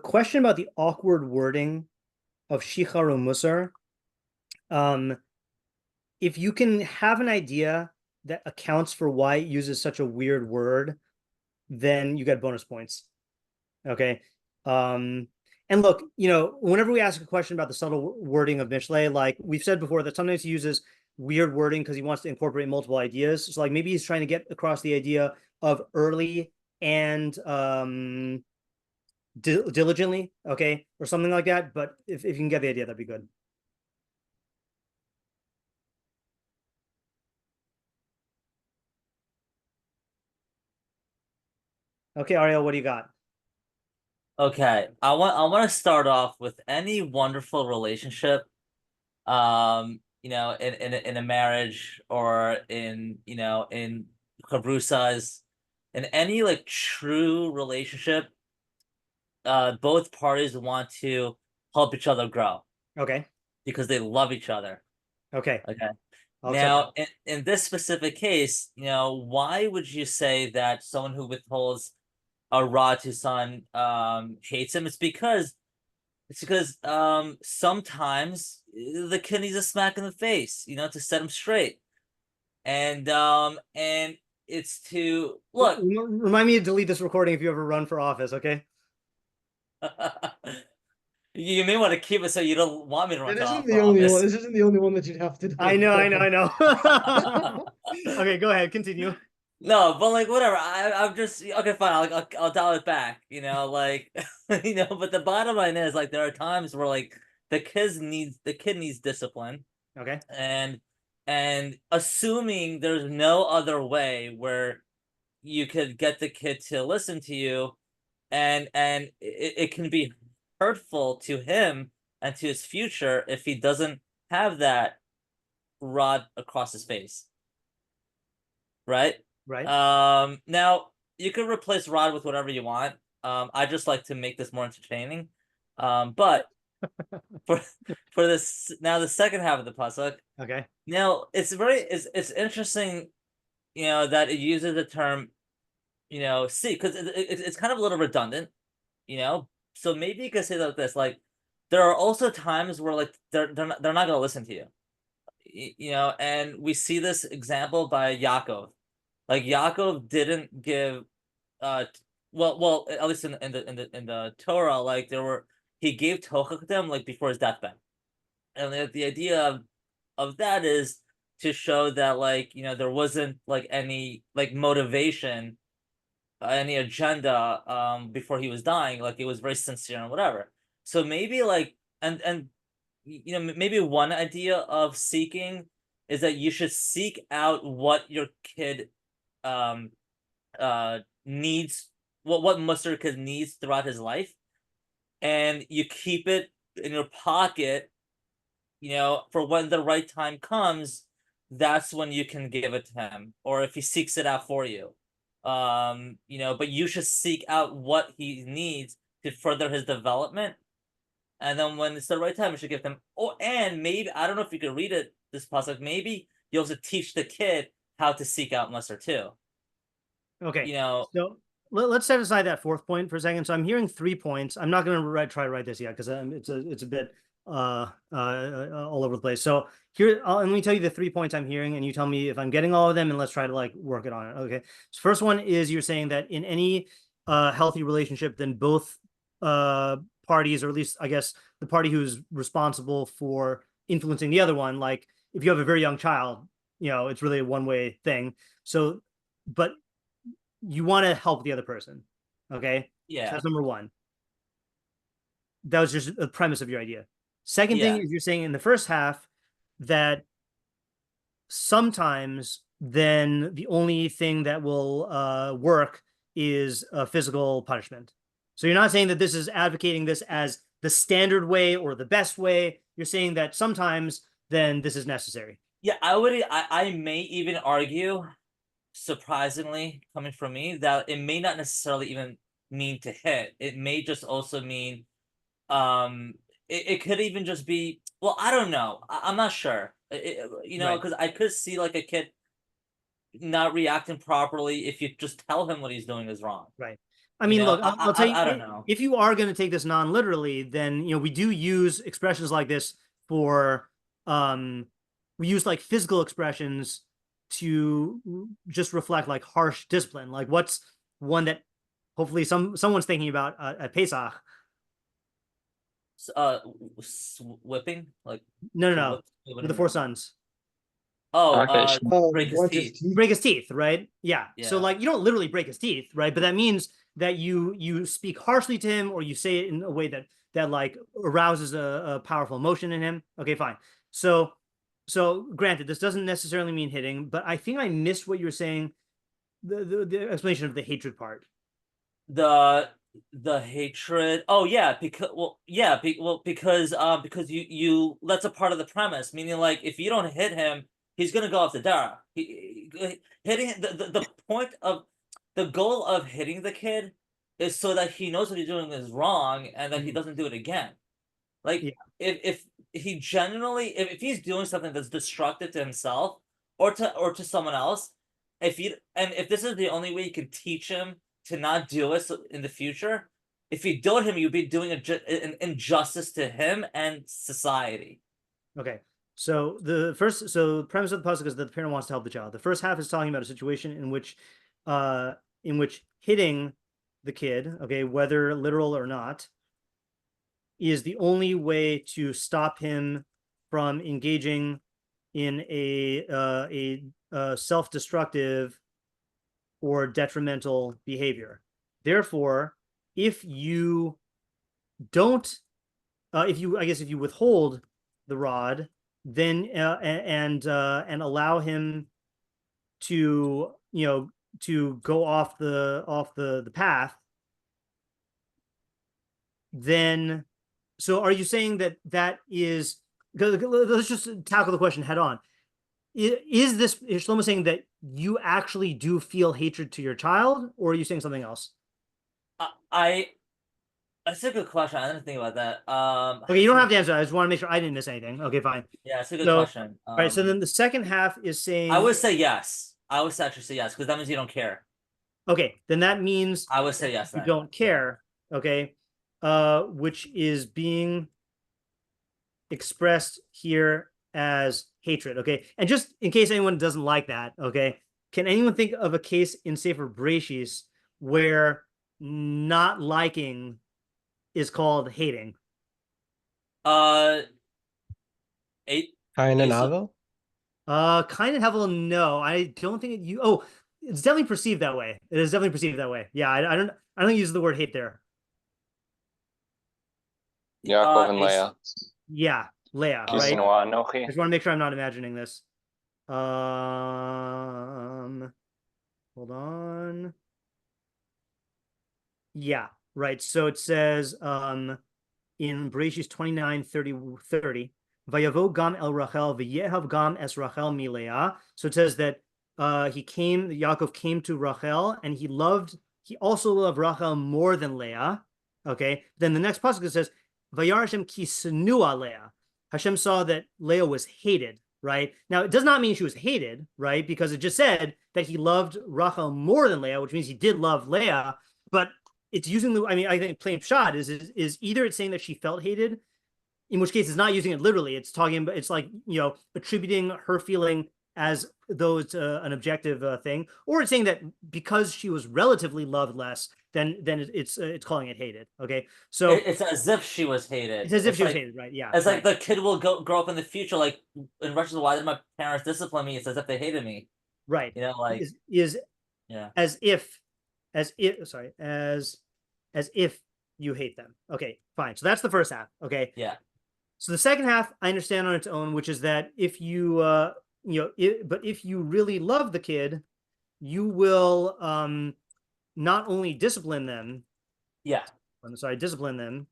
question about the awkward wording of shichar musar. If you can have an idea that accounts for why it uses such a weird word, then you get bonus points. Okay. And look, whenever we ask a question about the subtle wording of Mishlei, like we've said before, that sometimes he uses weird wording because he wants to incorporate multiple ideas. So like maybe he's trying to get across the idea of early and diligently, okay, or something like that. But if you can get the idea, that'd be good. Okay, Ariel, what do you got? Okay, I want to start off with any wonderful relationship, in a marriage or in chavrusas, in any like true relationship, both parties want to help each other grow. Okay. Because they love each other. Okay. Okay. I'll Now, in this specific case, why would you say that someone who withholds a rod to son hates him? It's because sometimes the kid needs a smack in the face, to set him straight. And it's to look. Remind me to delete this recording if you ever run for office, okay? You may want to keep it so you don't want me to run This for isn't the only office. one. This isn't the only one that you'd have to do. I know. Okay, go ahead, continue. No, but like whatever. I'm just okay. Fine. I'll dial it back. Like But the bottom line is like there are times where like the kid needs discipline. Okay. And assuming there's no other way where you could get the kid to listen to you, and it can be hurtful to him and to his future if he doesn't have that rod across his face. Right? Right. Now you can replace rod with whatever you want. I just like to make this more entertaining. But for this now, the second half of the pasuk. Okay. Now it's interesting, that it uses the term, see, because it's kind of a little redundant, So maybe you could say like this, like there are also times where like they're not going to listen to you, and we see this example by Yaakov. Like Yaakov didn't give, well, at least in the Torah, like he gave tocha to them like before his deathbed, and the idea of that is to show that like there wasn't like any like motivation, any agenda before he was dying. Like it was very sincere and whatever. So maybe like and maybe one idea of seeking is that you should seek out what your kid needs, what Musar kid needs throughout his life, and you keep it in your pocket, for when the right time comes. That's when you can give it to him, or if he seeks it out for you. But you should seek out what he needs to further his development, and then when it's the right time, you should give him. Oh, and maybe I don't know if you could read it this pasuk. Maybe you also teach the kid how to seek out Musar too. Okay. So let's set aside that fourth point for a second. So I'm hearing 3 points. I'm not going to try to write this yet because it's a bit all over the place. So here, let me tell you the 3 points I'm hearing, and you tell me if I'm getting all of them, and let's try to like work it on it. Okay. So first one is you're saying that in any healthy relationship, then both parties, or at least I guess the party who's responsible for influencing the other one, like if you have a very young child, it's really a one-way thing. So, but you want to help the other person. Okay. Yeah. So that's number one. That was just a premise of your idea. Second thing is you're saying in the first half that sometimes then the only thing that will work is a physical punishment. So you're not saying that this is advocating this as the standard way or the best way. You're saying that sometimes then this is necessary. Yeah, I may even argue, surprisingly coming from me, that it may not necessarily even mean to hit. It may just also mean it could even just be, well, I don't know. I'm not sure. Because I could see like a kid not reacting properly if you just tell him what he's doing is wrong. Right. I mean, look, I'll tell you, I don't know. if you are going to take this non-literally, then, we do use expressions like this for, we use like physical expressions to just reflect like harsh discipline. Like what's one that hopefully someone's thinking about at Pesach? Whipping? Like No. With the 4 sons. Break his teeth. Break his teeth, right? Yeah. Yeah. So like you don't literally break his teeth, right? But that means that you speak harshly to him, or you say it in a way that like arouses a powerful emotion in him. Okay, fine. So granted, this doesn't necessarily mean hitting, but I think I missed what you were saying, the explanation of the hatred part. The hatred. Oh yeah, because because you that's a part of the premise. Meaning, like, if you don't hit him, he's gonna go off the derech. Hitting the point of the goal of hitting the kid is so that he knows what he's doing is wrong and that he doesn't do it again. Like if he genuinely if he's doing something that's destructive to himself or to someone else, if this is the only way you can teach him to not do it in the future, if you do it him, you'd be doing an injustice to him and society. Okay. So the premise of the pasuk is that the parent wants to help the child. The first half is talking about a situation in which hitting the kid, okay, whether literal or not, is the only way to stop him from engaging in a self-destructive or detrimental behavior. Therefore, if you withhold the rod, then and allow him to go off the path, then so are you saying that is, let's just tackle the question head on. Is Shlomo saying that you actually do feel hatred to your child, or are you saying something else? That's a good question. I didn't think about that. Okay, you don't have to answer. I just want to make sure I didn't miss anything. Okay, fine. Yeah, it's a good question. All right, so then the second half is saying, I would say yes. I would actually say yes, because that means you don't care. Okay, then that means I would say yes. You don't care. Okay, which is being expressed here as hatred. Okay, and just in case anyone doesn't like that, okay, can anyone think of a case in Sefer Beraishis where not liking is called hating? Kain and Abel? Kain and Hevel, no, I don't think it's definitely perceived that way. It is definitely perceived that way. Yeah, I don't think you use the word hate there. Yaakov and Leah. Yeah, Leah, right? I just want to make sure I'm not imagining this. Hold on. Yeah, right. So it says in Beraishis 29:30, Vayavo gam el Rachel v'yehav gam es Rachel mileah. So it says that Yaakov came to Rachel, and he also loved Rachel more than Leah. Okay. Then the next pasuk says, Vayar Hashem ki senua Leah. Hashem saw that Leah was hated, right? Now, it does not mean she was hated, right? Because it just said that he loved Rachel more than Leah, which means he did love Leah, but it's using I think plain pshat is either it's saying that she felt hated, in which case it's not using it literally. It's talking about, it's like, attributing her feeling as though it's an objective thing, or it's saying that because she was relatively loved less, then it's calling it hated. Okay, so it's as if she was hated. It's as if she was hated, right? Yeah. It's like the kid will grow up in the future, like in retrospect, why did my parents discipline me? It's as if they hated me. Right. Like as if you hate them. Okay, fine. So that's the first half. Okay. Yeah. So the second half I understand on its own, which is that if you but if you really love the kid, you will not only discipline them. Yeah. Discipline them,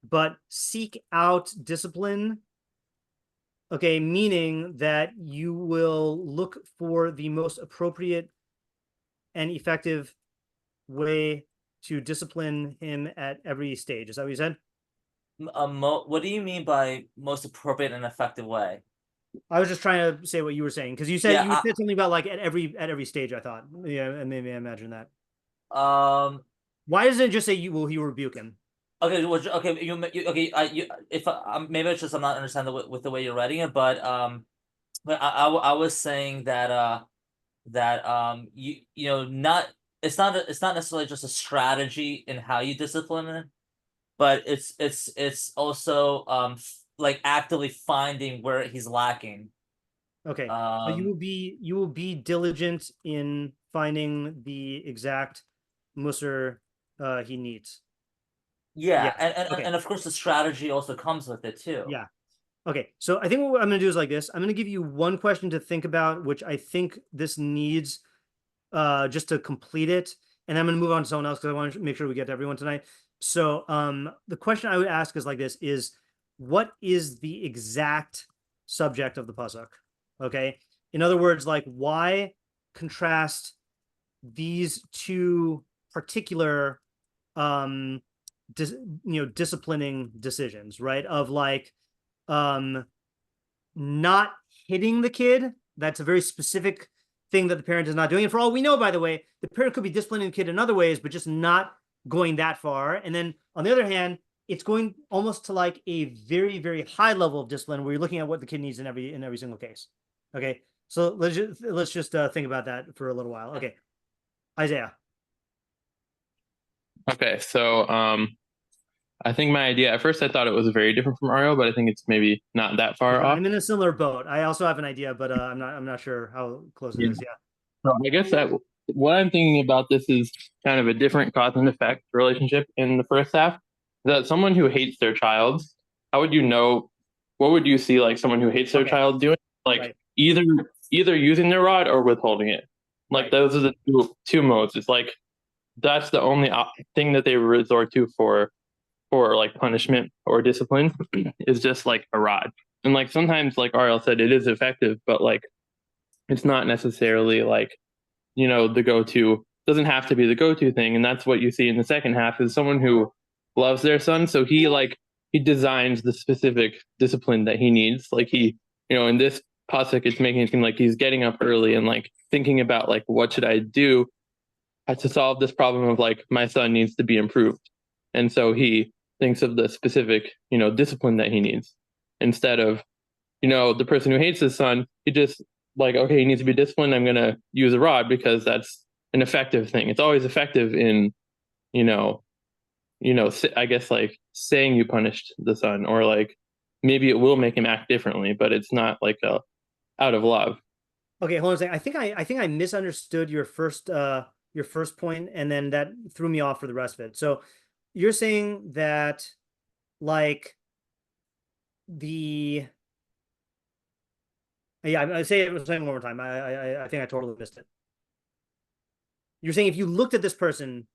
but seek out discipline. Okay, meaning that you will look for the most appropriate and effective way to discipline him at every stage. Is that what you said? What do you mean by most appropriate and effective way? I was just trying to say what you were saying because you said Yeah, you said something about like at every stage. I thought, yeah, and maybe I imagine that. Why doesn't it just say you will rebuke him? Okay, okay, okay. If maybe it's just I'm not understanding with the way you're writing it, but I was saying that not it's not necessarily just a strategy in how you discipline it, but it's also like actively finding where he's lacking. Okay, so you will be diligent in finding the exact musar he needs. Yeah, yes. and of course the strategy also comes with it too. Yeah. Okay, so I think what I'm going to do is like this. I'm going to give you one question to think about, which I think this needs just to complete it, and I'm going to move on to someone else because I want to make sure we get to everyone tonight. So the question I would ask is like this: is what is the exact subject of the pasuk? Okay, in other words, like why contrast these two particular disciplining decisions, right? Of like not hitting the kid. That's a very specific thing that the parent is not doing. And for all we know, by the way, the parent could be disciplining the kid in other ways, but just not going that far. And then on the other hand, it's going almost to like a very, very high level of discipline where you're looking at what the kid needs in every single case. Okay. So let's just think about that for a little while. Okay. Isaiah. Okay, so I think my idea at first I thought it was very different from Ariel, but I think it's maybe not that far off. I'm in a similar boat. I also have an idea, but I'm not sure how close it is. Yeah. So I guess that what I'm thinking about this is kind of a different cause and effect relationship in the first half. That someone who hates their child, how would you know? What would you see like someone who hates their child doing? Like either using their rod or withholding it. Like those are the two modes. It's like that's the only thing that they resort to for like punishment or discipline is just like a rod. And like sometimes, like Ariel said, it is effective, but like it's not necessarily like, the go-to. Doesn't have to be the go-to thing. And that's what you see in the second half is someone who loves their son. So he designs the specific discipline that he needs. Like he, in this pasuk, it's making it seem like he's getting up early and like thinking about like, what should I do to solve this problem of like, my son needs to be improved. And so he thinks of the specific, discipline that he needs instead of, the person who hates his son, he just like, okay, he needs to be disciplined. I'm going to use a rod because that's an effective thing. It's always effective in, I guess like saying you punished the son or like maybe it will make him act differently, but it's not like out of love. Okay, hold on a second. I think I misunderstood your first point, and then that threw me off for the rest of it. So you're saying that like I say it one more time. I think I totally missed it. You're saying if you looked at this person,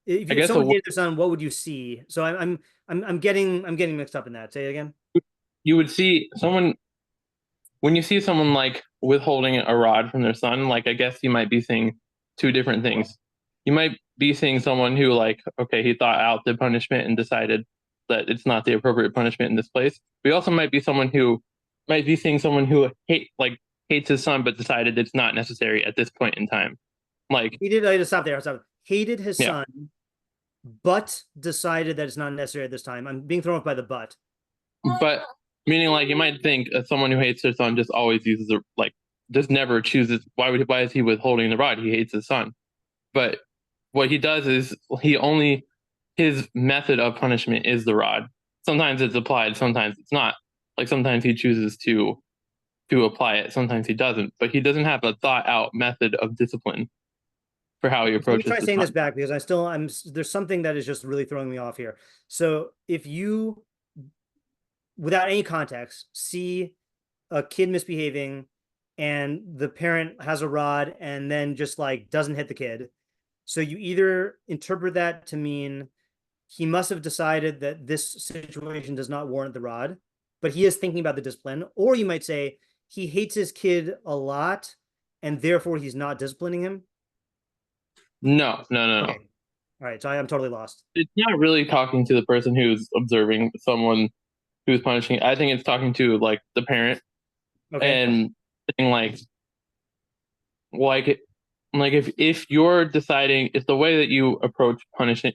if someone hated their son, what would you see? So I'm getting mixed up in that. Say it again. You would see someone when you see someone like withholding a rod from their son. Like I guess you might be seeing two different things. You might be seeing someone who like, okay, he thought out the punishment and decided that it's not the appropriate punishment in this place. We also might be seeing someone who hates his son, but decided it's not necessary at this point in time. Like he did. I just stop there. Hated his son, but decided that it's not necessary at this time. I'm being thrown off by the but. But meaning like you might think someone who hates their son just always uses just never chooses. Why is he withholding the rod? He hates his son. But what he does is his method of punishment is the rod. Sometimes it's applied, sometimes it's not. Like sometimes he chooses to apply it, sometimes he doesn't. But he doesn't have a thought out method of discipline for how he approaches. Let me try saying this back because there's something that is just really throwing me off here. So if you, without any context, see a kid misbehaving and the parent has a rod and then just like doesn't hit the kid. So you either interpret that to mean he must have decided that this situation does not warrant the rod, but he is thinking about the discipline, or you might say he hates his kid a lot and therefore he's not disciplining him. No. Okay. All right, so I'm totally lost. It's not really talking to the person who's observing someone who's punishing. I think it's talking to like the parent Okay. and saying like if you're deciding, if the way that you approach punishing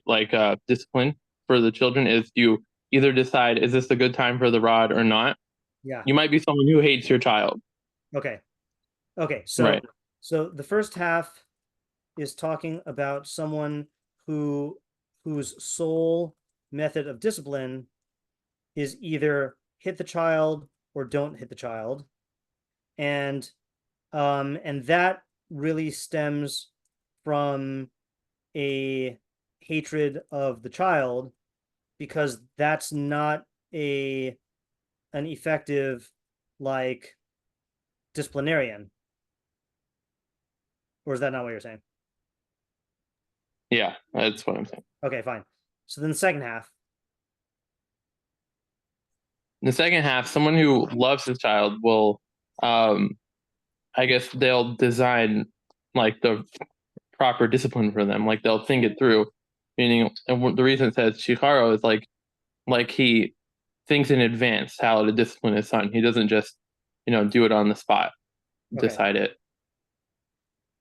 discipline for the children is you either decide, is this a good time for the rod or not? Yeah. You might be someone who hates your child. Okay. Okay. So Right. so the first half is talking about someone whose sole method of discipline is either hit the child or don't hit the child. And that really stems from a hatred of the child, because that's not an effective like disciplinarian. Or is that not what you're saying? Yeah, that's what I'm saying. Okay, fine. So then the second half. In the second half, someone who loves his child will, I guess they'll design like the proper discipline for them. Like they'll think it through. Meaning, and the reason it says shiur is like he thinks in advance how to discipline his son. He doesn't just, do it on the spot, decide it.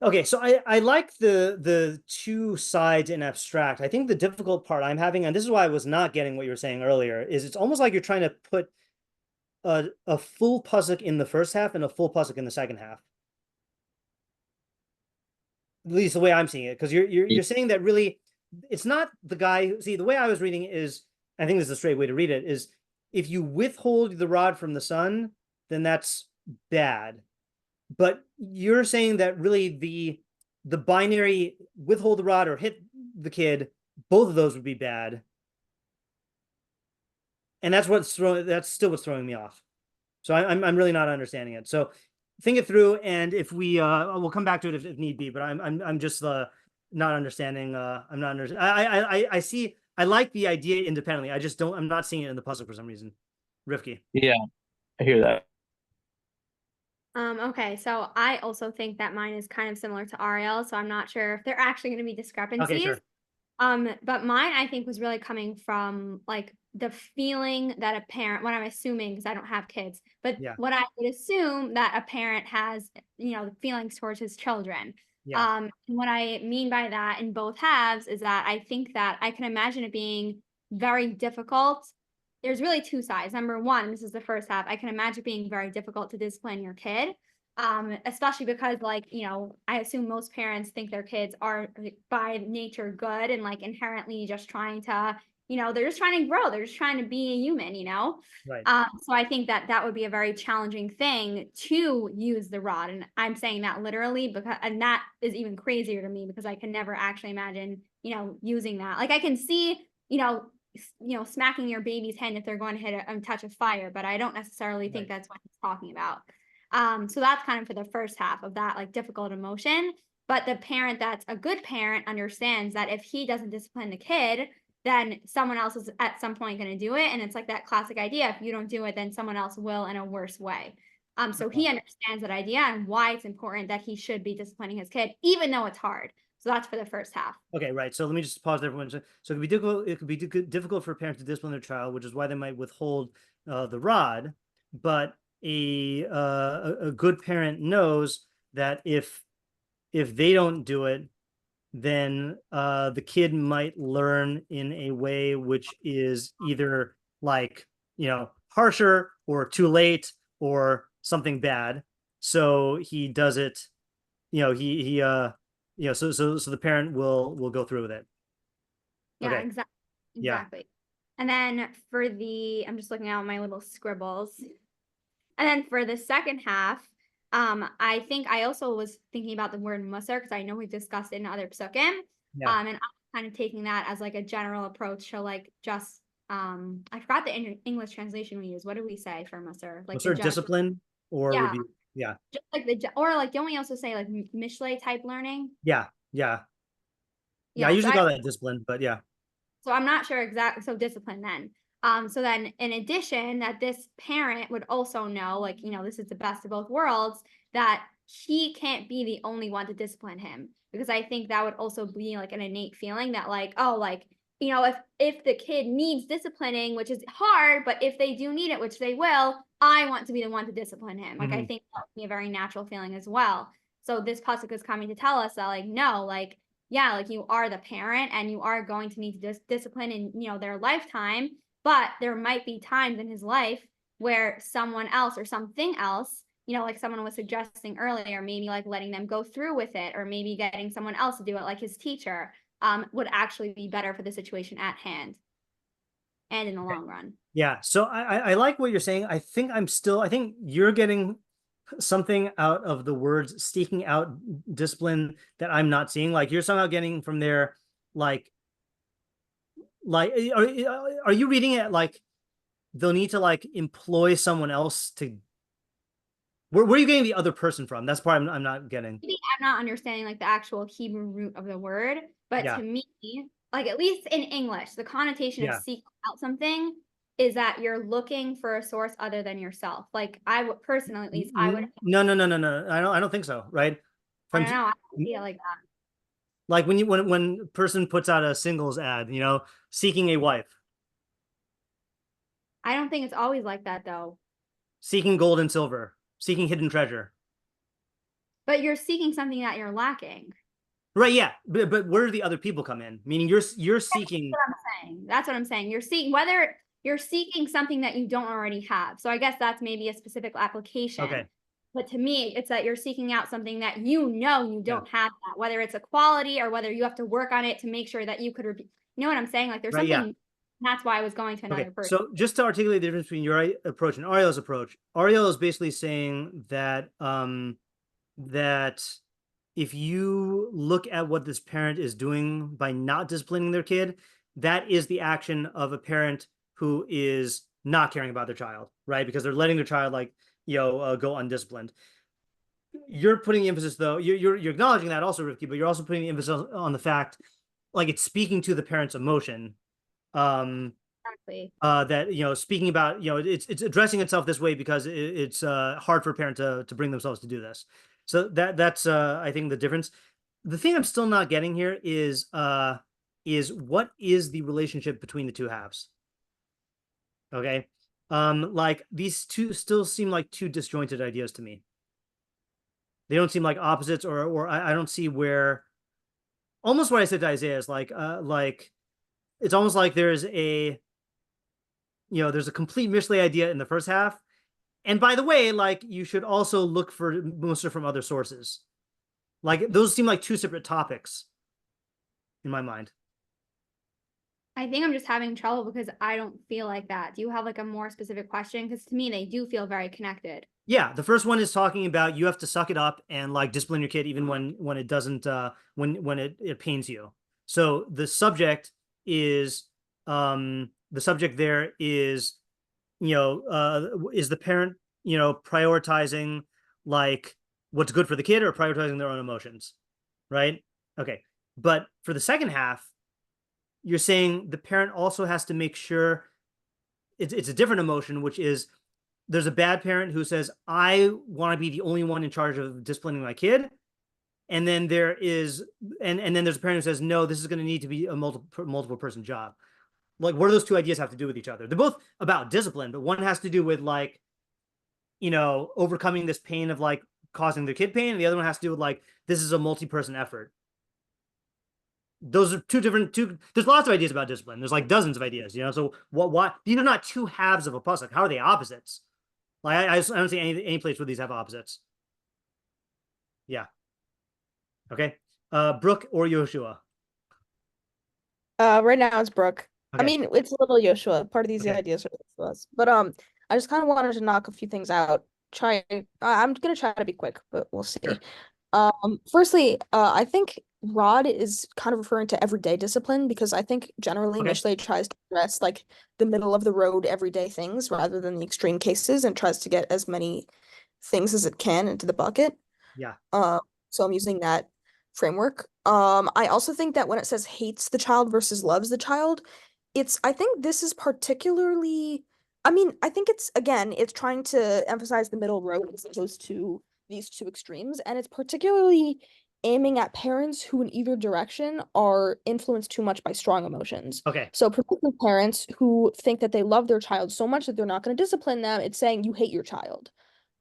Okay, so I like the two sides in abstract. I think the difficult part I'm having, and this is why I was not getting what you were saying earlier, is it's almost like you're trying to put a full pasuk in the first half and a full pasuk in the second half. At least the way I'm seeing it, because you're saying that really it's not the guy who, see, the way I was reading it is, I think this is a straight way to read it, is if you withhold the rod from the son, then that's bad. But you're saying that really the binary withhold the rod or hit the kid, both of those would be bad. And that's still what's throwing me off. So I'm really not understanding it. So think it through, and if we we'll come back to it if need be, but I'm just not understanding. I'm not understanding. I see, I like the idea independently. I'm not seeing it in the puzzle for some reason. Rivki. Yeah, I hear that. Okay, so I also think that mine is kind of similar to Ariel, so I'm not sure if they're actually going to be discrepancies. Okay, sure. But mine, I think, was really coming from like the feeling that a parent, what I'm assuming, because I don't have kids, but what I would assume that a parent has, feelings towards his children. And what I mean by that in both halves is that I think that I can imagine it being very difficult. There's really two sides. Number one, this is the first half. I can imagine it being very difficult to discipline your kid. Especially because I assume most parents think their kids are by nature good and like inherently just trying to, they're just trying to grow. They're just trying to be a human, Right. So I think that would be a very challenging thing to use the rod. And I'm saying that literally and that is even crazier to me because I can never actually imagine, using that. Like I can see, smacking your baby's hand if they're going to hit a touch of fire, but I don't necessarily think that's what he's talking about. So that's kind of for the first half of that like difficult emotion. But the parent that's a good parent understands that if he doesn't discipline the kid, then someone else is at some point going to do it. And it's like that classic idea. If you don't do it, then someone else will in a worse way. So he understands that idea and why it's important that he should be disciplining his kid, even though it's hard. So that's for the first half. Okay, right. So let me just pause there for one second. So it could be difficult for a parent to discipline their child, which is why they might withhold the rod. But a good parent knows that if they don't do it, then the kid might learn in a way which is either like harsher or too late or something bad. So he does it. So the parent will go through with it. Yeah, okay. Exactly. Yeah. And then I'm just looking at my little scribbles. And then for the second half, I think I also was thinking about the word musar because I know we've discussed it in other psukim. And I'm kind of taking that as like a general approach to like just I forgot the English translation we use. What do we say for musar? Like musar, discipline or rebuke. Yeah. Just like don't we also say like mishlei type learning? Yeah. I usually call that discipline, but yeah. So I'm not sure exactly. So discipline then. So then in addition that this parent would also know, like, this is the best of both worlds, that he can't be the only one to discipline him. Because I think that would also be like an innate feeling that like, oh, like you know, if the kid needs disciplining, which is hard, but if they do need it, which they will, I want to be the one to discipline him. Like, I think that would be a very natural feeling as well. So this pasuk is coming to tell us that, like, no, like, yeah, like, you are the parent and you are going to need to discipline in, you know, their lifetime, but there might be times in his life where someone else or something else, you know, like someone was suggesting earlier, maybe like letting them go through with it, or maybe getting someone else to do it, like his teacher, would actually be better for the situation at hand and in the long run. Yeah. So I like what you're saying. I think you're getting something out of the words seeking out discipline that I'm not seeing. Like, you're somehow getting from there, like are you reading it like they'll need to like employ someone else to, where are you getting the other person from? That's part I'm not getting. Maybe I'm not understanding like the actual Hebrew root of the word, but to me, like, at least in English, the connotation of seeking out something is that you're looking for a source other than yourself. Like, I would personally, at least, I would. No. I don't think so. Right? I don't know. I don't see it like that. Like when a person puts out a singles ad, you know, seeking a wife. I don't think it's always like that though. Seeking gold and silver, seeking hidden treasure. But you're seeking something that you're lacking. Right, yeah. But where do the other people come in? Meaning you're seeking. That's what I'm saying. You're seeking, whether you're seeking something that you don't already have. So I guess that's maybe a specific application. Okay. But to me, it's that you're seeking out something that you know you don't have that, whether it's a quality or whether you have to work on it to make sure that you could, you know what I'm saying? Like, there's something, that's why I was going to another person. So just to articulate the difference between your approach and Ariel's approach, Ariel is basically saying that, that if you look at what this parent is doing by not disciplining their kid, that is the action of a parent who is not caring about their child, right? Because they're letting their child, like, go undisciplined. You're putting the emphasis, though, you're acknowledging that also, Rivki, but you're also putting the emphasis on the fact, like, it's speaking to the parent's emotion. Exactly. That, speaking about, it's addressing itself this way because it's hard for a parent to bring themselves to do this. So that's I think the difference. The thing I'm still not getting here is what is the relationship between the two halves? Okay. Like, these two still seem like two disjointed ideas to me. They don't seem like opposites, or I don't see where, almost what I said to Isaiah is like it's almost like there's a complete Mishlei idea in the first half. And by the way, like, you should also look for Musa from other sources. Like, those seem like two separate topics in my mind. I think I'm just having trouble because I don't feel like that. Do you have like a more specific question? Because to me, they do feel very connected. Yeah, the first one is talking about you have to suck it up and like discipline your kid even when it doesn't when it pains you. So the subject is there is is the parent prioritizing like what's good for the kid or prioritizing their own emotions, right? Okay, but for the second half, you're saying the parent also has to make sure it's a different emotion, which is there's a bad parent who says, I want to be the only one in charge of disciplining my kid. And then there is, and then there's a parent who says, no, this is going to need to be a multiple person job. Like, what do those two ideas have to do with each other? They're both about discipline, but one has to do with like, overcoming this pain of like causing their kid pain. And the other one has to do with like, this is a multi-person effort. Those are there's lots of ideas about discipline. There's like dozens of ideas, so what these are not two halves of a pasuk. How are they opposites? Like, I don't see any place where these have opposites. Yeah. Okay. Brooke or Yoshua? Right now it's Brooke. Okay. I mean, it's a little Yoshua. Part of these ideas are for us. But I just kind of wanted to knock a few things out. I'm gonna try to be quick, but we'll see. Sure. Firstly, I think rod is kind of referring to everyday discipline, because I think generally Mishlei tries to address like the middle of the road everyday things rather than the extreme cases, and tries to get as many things as it can into the bucket. Yeah. So I'm using that framework. I also think that when it says hates the child versus loves the child, I think this is particularly, I think it's trying to emphasize the middle road as opposed to these two extremes, and it's particularly aiming at parents who in either direction are influenced too much by strong emotions. Okay. So protective parents who think that they love their child so much that they're not going to discipline them, it's saying you hate your child.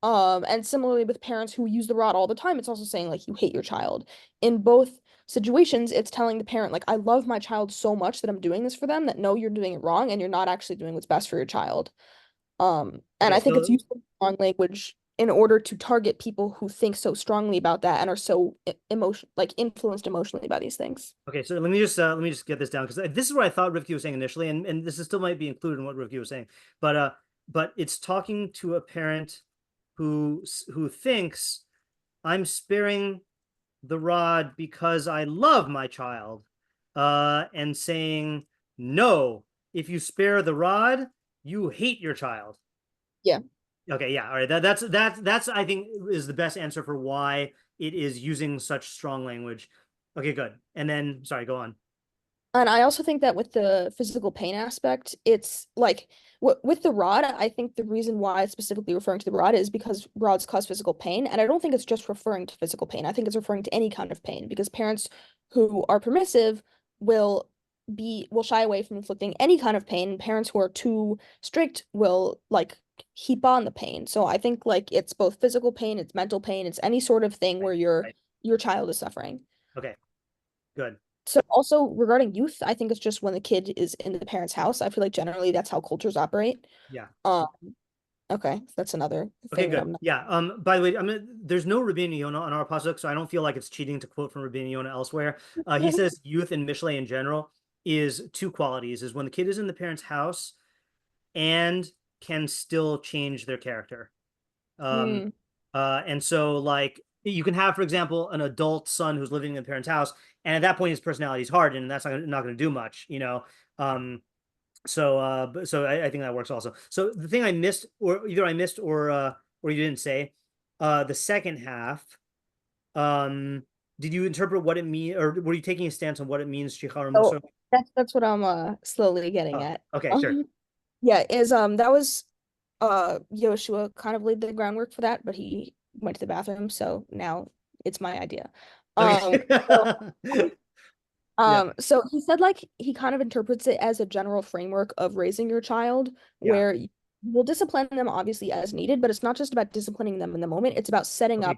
And similarly with parents who use the rod all the time, it's also saying like you hate your child. In both situations, it's telling the parent like I love my child so much that I'm doing this for them, that no, you're doing it wrong and you're not actually doing what's best for your child. And Okay, I think it's so useful strong language in order to target people who think so strongly about that and are so influenced emotionally by these things. okay, so let me just get this down, because this is what I thought Rivki was saying initially, and this is still might be included in what Rivki was saying, but it's talking to a parent who thinks I'm sparing the rod because I love my child, and saying no, if you spare the rod, you hate your child. Yeah. Okay, yeah, all right. That's I think is the best answer for why it is using such strong language. Okay, good. And then, sorry, go on. And I also think that with the physical pain aspect, it's like with the rod, I think the reason why it's specifically referring to the rod is because rods cause physical pain. And I don't think it's just referring to physical pain. I think it's referring to any kind of pain, because parents who are permissive will shy away from inflicting any kind of pain. Parents who are too strict will like heap on the pain. So I think like it's both physical pain, it's mental pain, it's any sort of thing where your child is suffering. Okay, good. So also regarding youth, I think it's just when the kid is in the parent's house. I feel like generally that's how cultures operate. Yeah. Okay, that's another Okay, thing that good. I'm not. Yeah. By the way, there's no Rabbeinu Yonah on our pasuk, so I don't feel like it's cheating to quote from Rabbeinu Yonah elsewhere. He says youth and mishlei in general is two qualities: is when the kid is in the parent's house and can still change their character. And so like you can have, for example, an adult son who's living in the parent's house, and at that point his personality is hardened, and that's not going to do much, you know. So I think that works also. So the thing I missed, or either I missed or you didn't say, the second half, did you interpret what it means, or were you taking a stance on what it means, shiur Oh, that's what I'm slowly getting at. Okay, sure. Yeah, that was Yoshua kind of laid the groundwork for that, but he went to the bathroom, so now it's my idea. So he said like he kind of interprets it as a general framework of raising your child, where you will discipline them obviously as needed, but it's not just about disciplining them in the moment. It's about setting up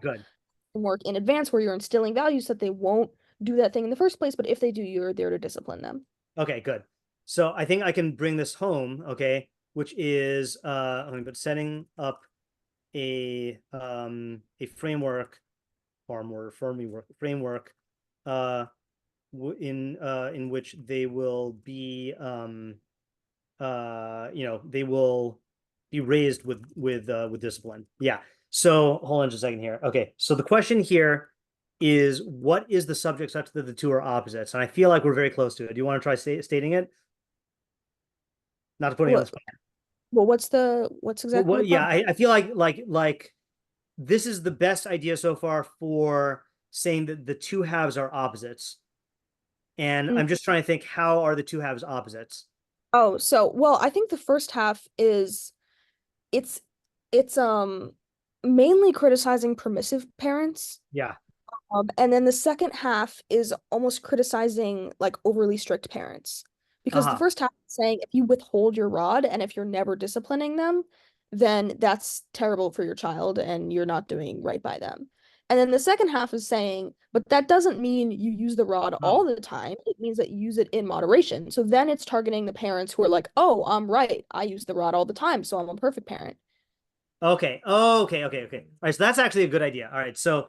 work in advance where you're instilling values so that they won't do that thing in the first place, but if they do, you're there to discipline them. Okay, good. So I think I can bring this home, okay, which is but setting up a framework, far more framework, in which they will be they will be raised with discipline. Yeah. So hold on just a second here. Okay, so the question here is, what is the subject such that the two are opposites? And I feel like we're very close to it. Do you want to try stating it? Not to put you on the spot. Well, what's exactly? Yeah, I feel like this is the best idea so far for saying that the two halves are opposites. And I'm just trying to think, how are the two halves opposites? Oh, so well, I think the first half is it's mainly criticizing permissive parents. Yeah. And then the second half is almost criticizing like overly strict parents. Because the first half is saying if you withhold your rod and if you're never disciplining them, then that's terrible for your child and you're not doing right by them. And then the second half is saying, but that doesn't mean you use the rod all the time. It means that you use it in moderation. So then it's targeting the parents who are like, oh, I'm right. I use the rod all the time, so I'm a perfect parent. Okay. Okay. All right. So that's actually a good idea. All right. So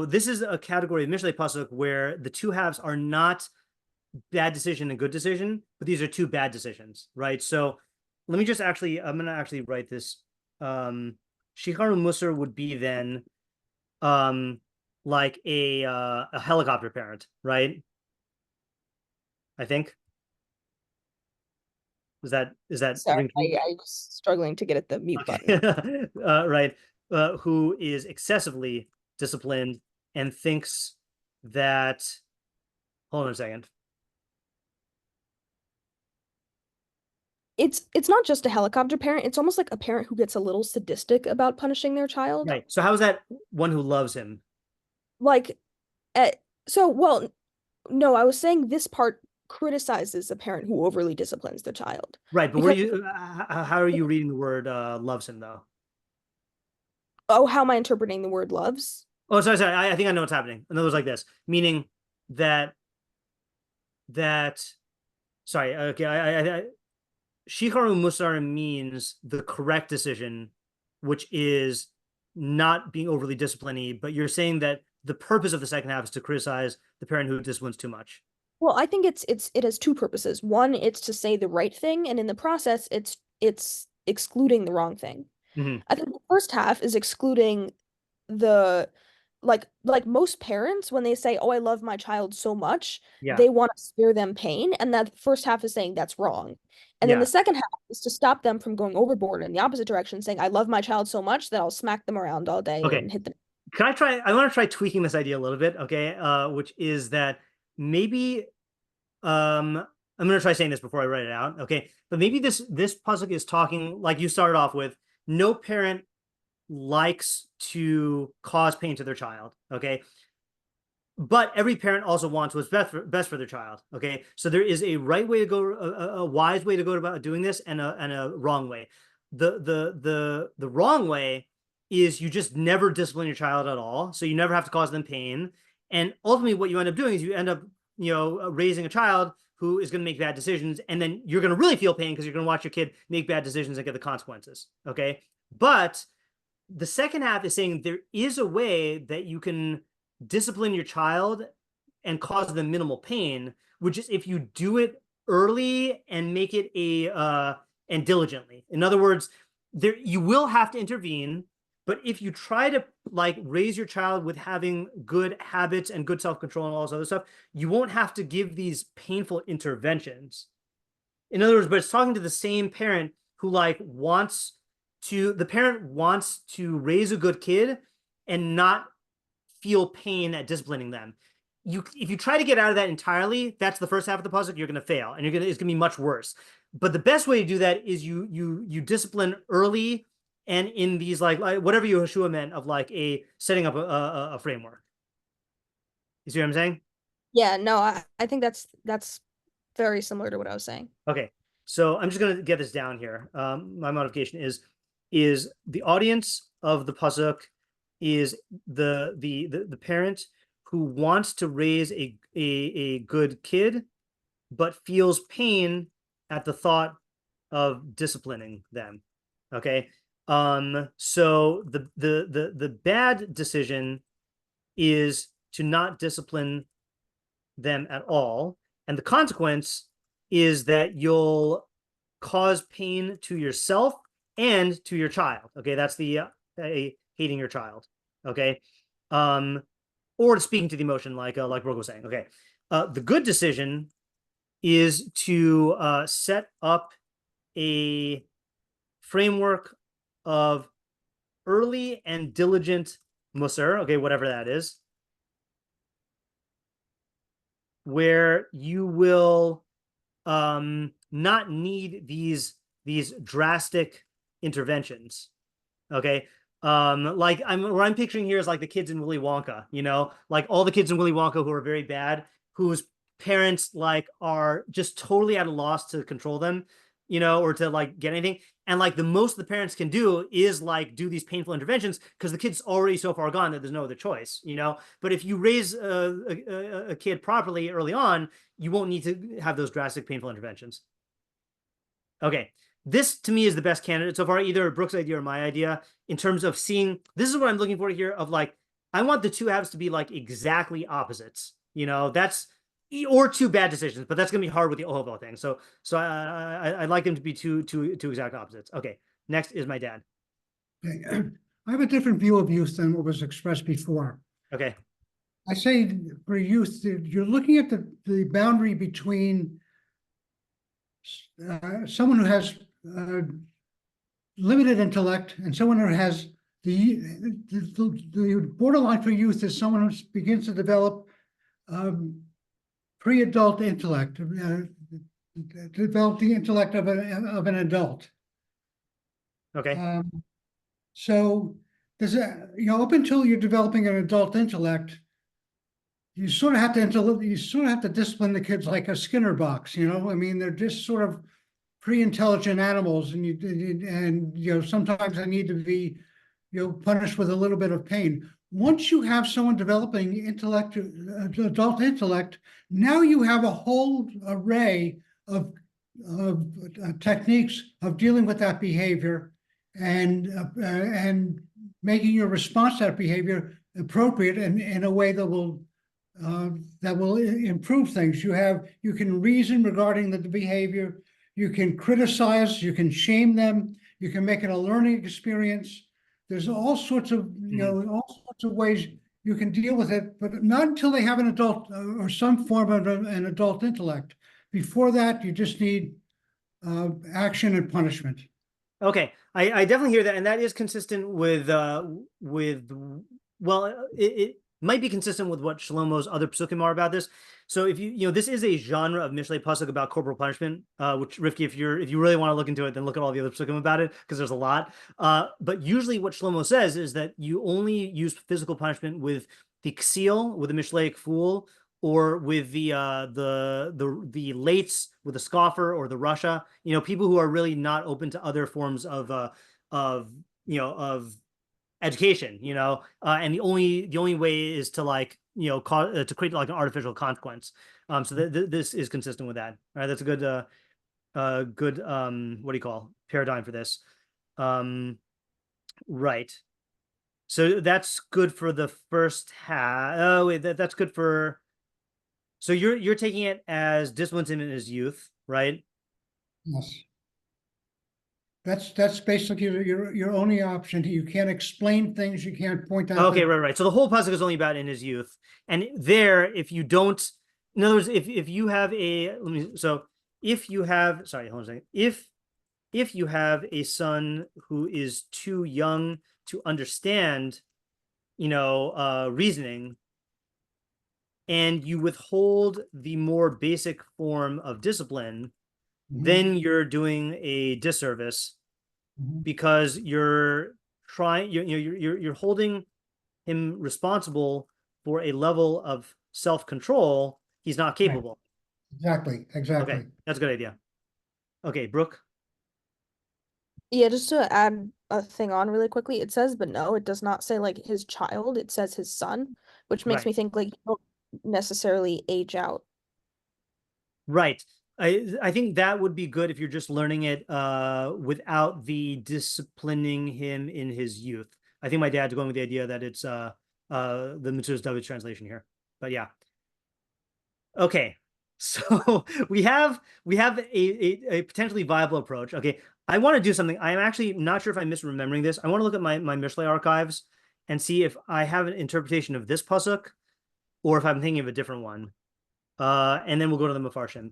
this is a category of mishlei pasuk where the two halves are not bad decision and good decision, but these are two bad decisions, right? So let me just I'm going to actually write this. Shiur musar would be then like a helicopter parent, right? I think. Is that Sorry, I was struggling to get at the mute button. Right. Who is excessively disciplined and thinks that, hold on a second. It's not just a helicopter parent, it's almost like a parent who gets a little sadistic about punishing their child. Right. So how is that one who loves him? Like Well, no, I was saying this part criticizes a parent who overly disciplines the child. Right, but Because- how are you reading the word loves him though? Oh, how am I interpreting the word loves? Oh, sorry. I think I know what's happening. In other words, like this, meaning that sorry. Okay, shiur musar means the correct decision, which is not being overly disciplining. But you're saying that the purpose of the second half is to criticize the parent who disciplines too much. Well, I think it has two purposes. One, it's to say the right thing, and in the process, it's excluding the wrong thing. Mm-hmm. I think the first half is excluding the like most parents when they say, "Oh, I love my child so much," Yeah. they want to spare them pain, and that first half is saying that's wrong. And then Yeah. the second half is to stop them from going overboard in the opposite direction, saying, "I love my child so much that I'll smack them around all day Okay. and hit them." Can I try? I want to try tweaking this idea a little bit. Okay. Which is that maybe I'm gonna try saying this before I write it out. Okay. But maybe this pasuk is talking like you started off with, no parent likes to cause pain to their child. Okay. But every parent also wants what's best for their child. Okay. So there is a right way to go, a wise way to go about doing this, and a wrong way. The wrong way is you just never discipline your child at all. So you never have to cause them pain. And ultimately what you end up doing is you end up, raising a child who is going to make bad decisions. And then you're going to really feel pain because you're going to watch your kid make bad decisions and get the consequences. Okay. But the second half is saying there is a way that you can discipline your child and cause them minimal pain, which is if you do it early and make it and diligently. In other words, there you will have to intervene, but if you try to like raise your child with having good habits and good self-control and all this other stuff, you won't have to give these painful interventions. In other words, but it's talking to the same parent who the parent wants to raise a good kid and not feel pain at disciplining them. If you try to get out of that entirely, that's the first half of the pasuk, you're going to fail, and it's going to be much worse. But the best way to do that is you discipline early, and in these like whatever Yehoshua meant of like setting up a framework. You see what I'm saying? Yeah, no, I think that's very similar to what I was saying. Okay, so I'm just going to get this down here. My modification is the audience of the pasuk is the parent who wants to raise a good kid, but feels pain at the thought of disciplining them. Okay. So the bad decision is to not discipline them at all. And the consequence is that you'll cause pain to yourself and to your child. Okay. That's the hating your child. Okay. Or speaking to the emotion, like Brooke was saying. Okay. The good decision is to set up a framework of early and diligent musar, okay, whatever that is, where you will not need these drastic interventions. Okay. Like what I'm picturing here is like the kids in Willy Wonka, like all the kids in Willy Wonka who are very bad, whose parents like are just totally at a loss to control them, or to like get anything. And like the most the parents can do is like do these painful interventions because the kid's already so far gone that there's no other choice, But if you raise a kid properly early on, you won't need to have those drastic painful interventions. Okay. This to me is the best candidate so far, either Brooke's idea or my idea, in terms of seeing, this is what I'm looking for here of like, I want the two halves to be like exactly opposites, that's, or two bad decisions, but that's going to be hard with the Ohovo thing. So I'd like them to be two exact opposites. Okay. Next is my dad. Okay. I have a different view of youth than what was expressed before. Okay. I say for youth, you're looking at the boundary between someone who has limited intellect and someone who has the borderline for youth is someone who begins to develop pre-adult intellect, develop the intellect of an adult. Okay. So there's up until you're developing an adult intellect, you sort of have to discipline the kids like a Skinner box, you know? I mean, they're just sort of pre-intelligent animals, and you know, sometimes they need to be, you know, punished with a little bit of pain. Once you have someone developing intellect, adult intellect, now you have a whole array of techniques of dealing with that behavior and making your response to that behavior appropriate and in a way that will improve things. You can reason regarding the behavior, you can criticize, you can shame them, you can make it a learning experience. There's all sorts of, you know, all sorts of ways you can deal with it, but not until they have an adult or some form of an adult intellect. Before that, you just need action and punishment. Okay, I definitely hear that, and that is consistent with well, it might be consistent with what Shlomo's other psukim are about this. So if you know, this is a genre of mishlei pasuk about corporal punishment, which Rifki, if you really want to look into it, then look at all the other psukim about it, because there's a lot. But usually what Shlomo says is that you only use physical punishment with the ksil, with the mishleic fool, or with the lates, with the scoffer or the Russia, you know, people who are really not open to other forms of education, you know, and the only way is to, like, you know, to create like an artificial consequence. So this is consistent with that. All right, that's a good what do you call, paradigm for this. Right. So that's good for the first half. Oh wait, that's good for. So you're taking it as disciplines him in his youth, right? Yes. That's basically your only option. You can't explain things. You can't point out. Okay, right. So the whole pasuk is only about in his youth, and there, if you don't, in other words, if you have a, if you have, sorry, hold on a second. If you have a son who is too young to understand, you know, reasoning, and you withhold the more basic form of discipline, then you're doing a disservice, because you're holding him responsible for a level of self-control he's not capable. Exactly. Okay, that's a good idea. Okay, Brooke. Yeah, just to add a thing on really quickly, it says, but no, it does not say like his child, it says his son, which makes me think like you don't necessarily age out. Right. I think that would be good if you're just learning it without the disciplining him in his youth. I think my dad's going with the idea that it's the Metzudas David translation here. But yeah. Okay. So we have a potentially viable approach. Okay. I want to do something. I'm actually not sure if I'm misremembering this. I want to look at my Mishlei archives and see if I have an interpretation of this pasuk or if I'm thinking of a different one. And then we'll go to the Mefarshim.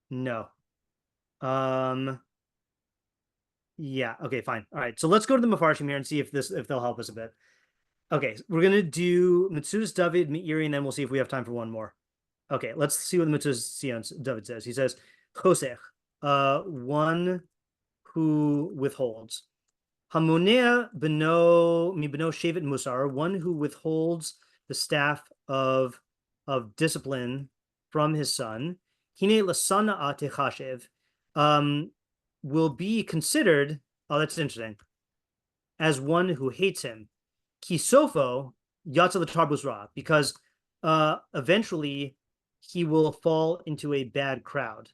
No. Yeah, okay, fine. All right, so let's go to the Mefarshim here and see if they'll help us a bit. Okay, we're gonna do Metzudas David, Meiri, and then we'll see if we have time for one more. Okay, let's see what the Metzudas David says. He says, Chosech, one who withholds. Hamonea beno mi beno shevet musar, one who withholds the staff of discipline from his son. Hine lasana techashev, will be considered, oh, that's interesting, as one who hates him. Kisofo yatza l'tarbus ra, because eventually he will fall into a bad crowd.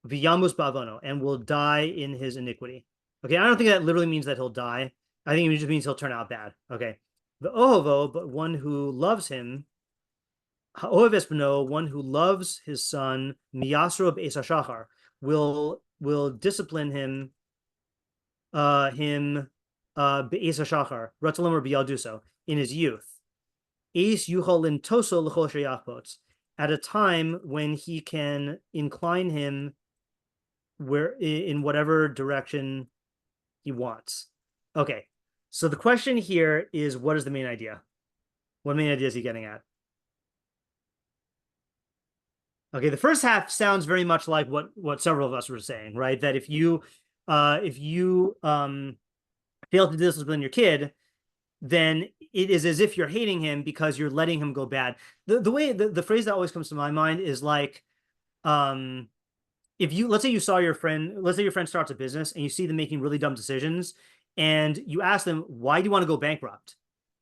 Viyamus ba'avono, and will die in his iniquity. Okay, I don't think that literally means that he'll die. I think it just means he'll turn out bad. Okay. The ohovo, but one who loves him, ha'ohev espeno, one who loves his son, miyasro be'es hashachar, will discipline him be'es hashachar, ratzalam or b'yalduso, in his youth. Eis yuchol lintoso l'chol sheyachpots, at a time when he can incline him in whatever direction he wants. Okay, so the question here is, what is the main idea? What main idea is he getting at? Okay, the first half sounds very much like what several of us were saying, right? That if you fail to discipline your kid, then it is as if you're hating him because you're letting him go bad. The phrase that always comes to my mind is like, if you, let's say you saw your friend, let's say your friend starts a business and you see them making really dumb decisions, and you ask them, why do you want to go bankrupt?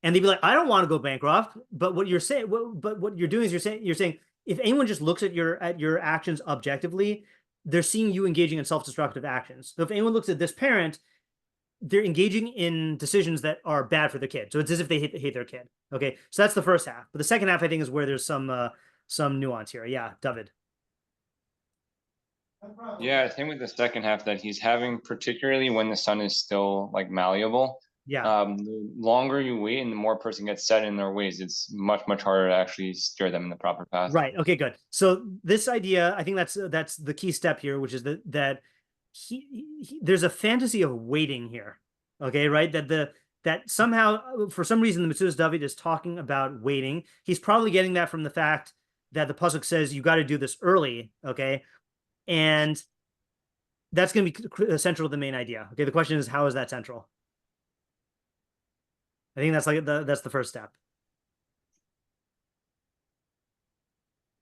And they'd be like, I don't want to go bankrupt. But what you're saying, but what you're doing is you're saying if anyone just looks at your actions objectively, they're seeing you engaging in self-destructive actions. So if anyone looks at this parent, they're engaging in decisions that are bad for the kid. So it's as if they hate their kid. Okay, so that's the first half. But the second half, I think, is where there's some nuance here. Yeah, David. Yeah, I think with the second half that he's having, particularly when the son is still like malleable. Yeah. The longer you wait and the more a person gets set in their ways, it's much harder to actually steer them in the proper path. Right. Okay, good. So this idea, I think that's the key step here, which is that there's a fantasy of waiting here. Okay, right? That somehow, for some reason, the Metzudas David is talking about waiting. He's probably getting that from the fact that the pasuk says you got to do this early. Okay, and that's going to be central to the main idea. Okay, the question is, how is that central? I think that's like that's the first step.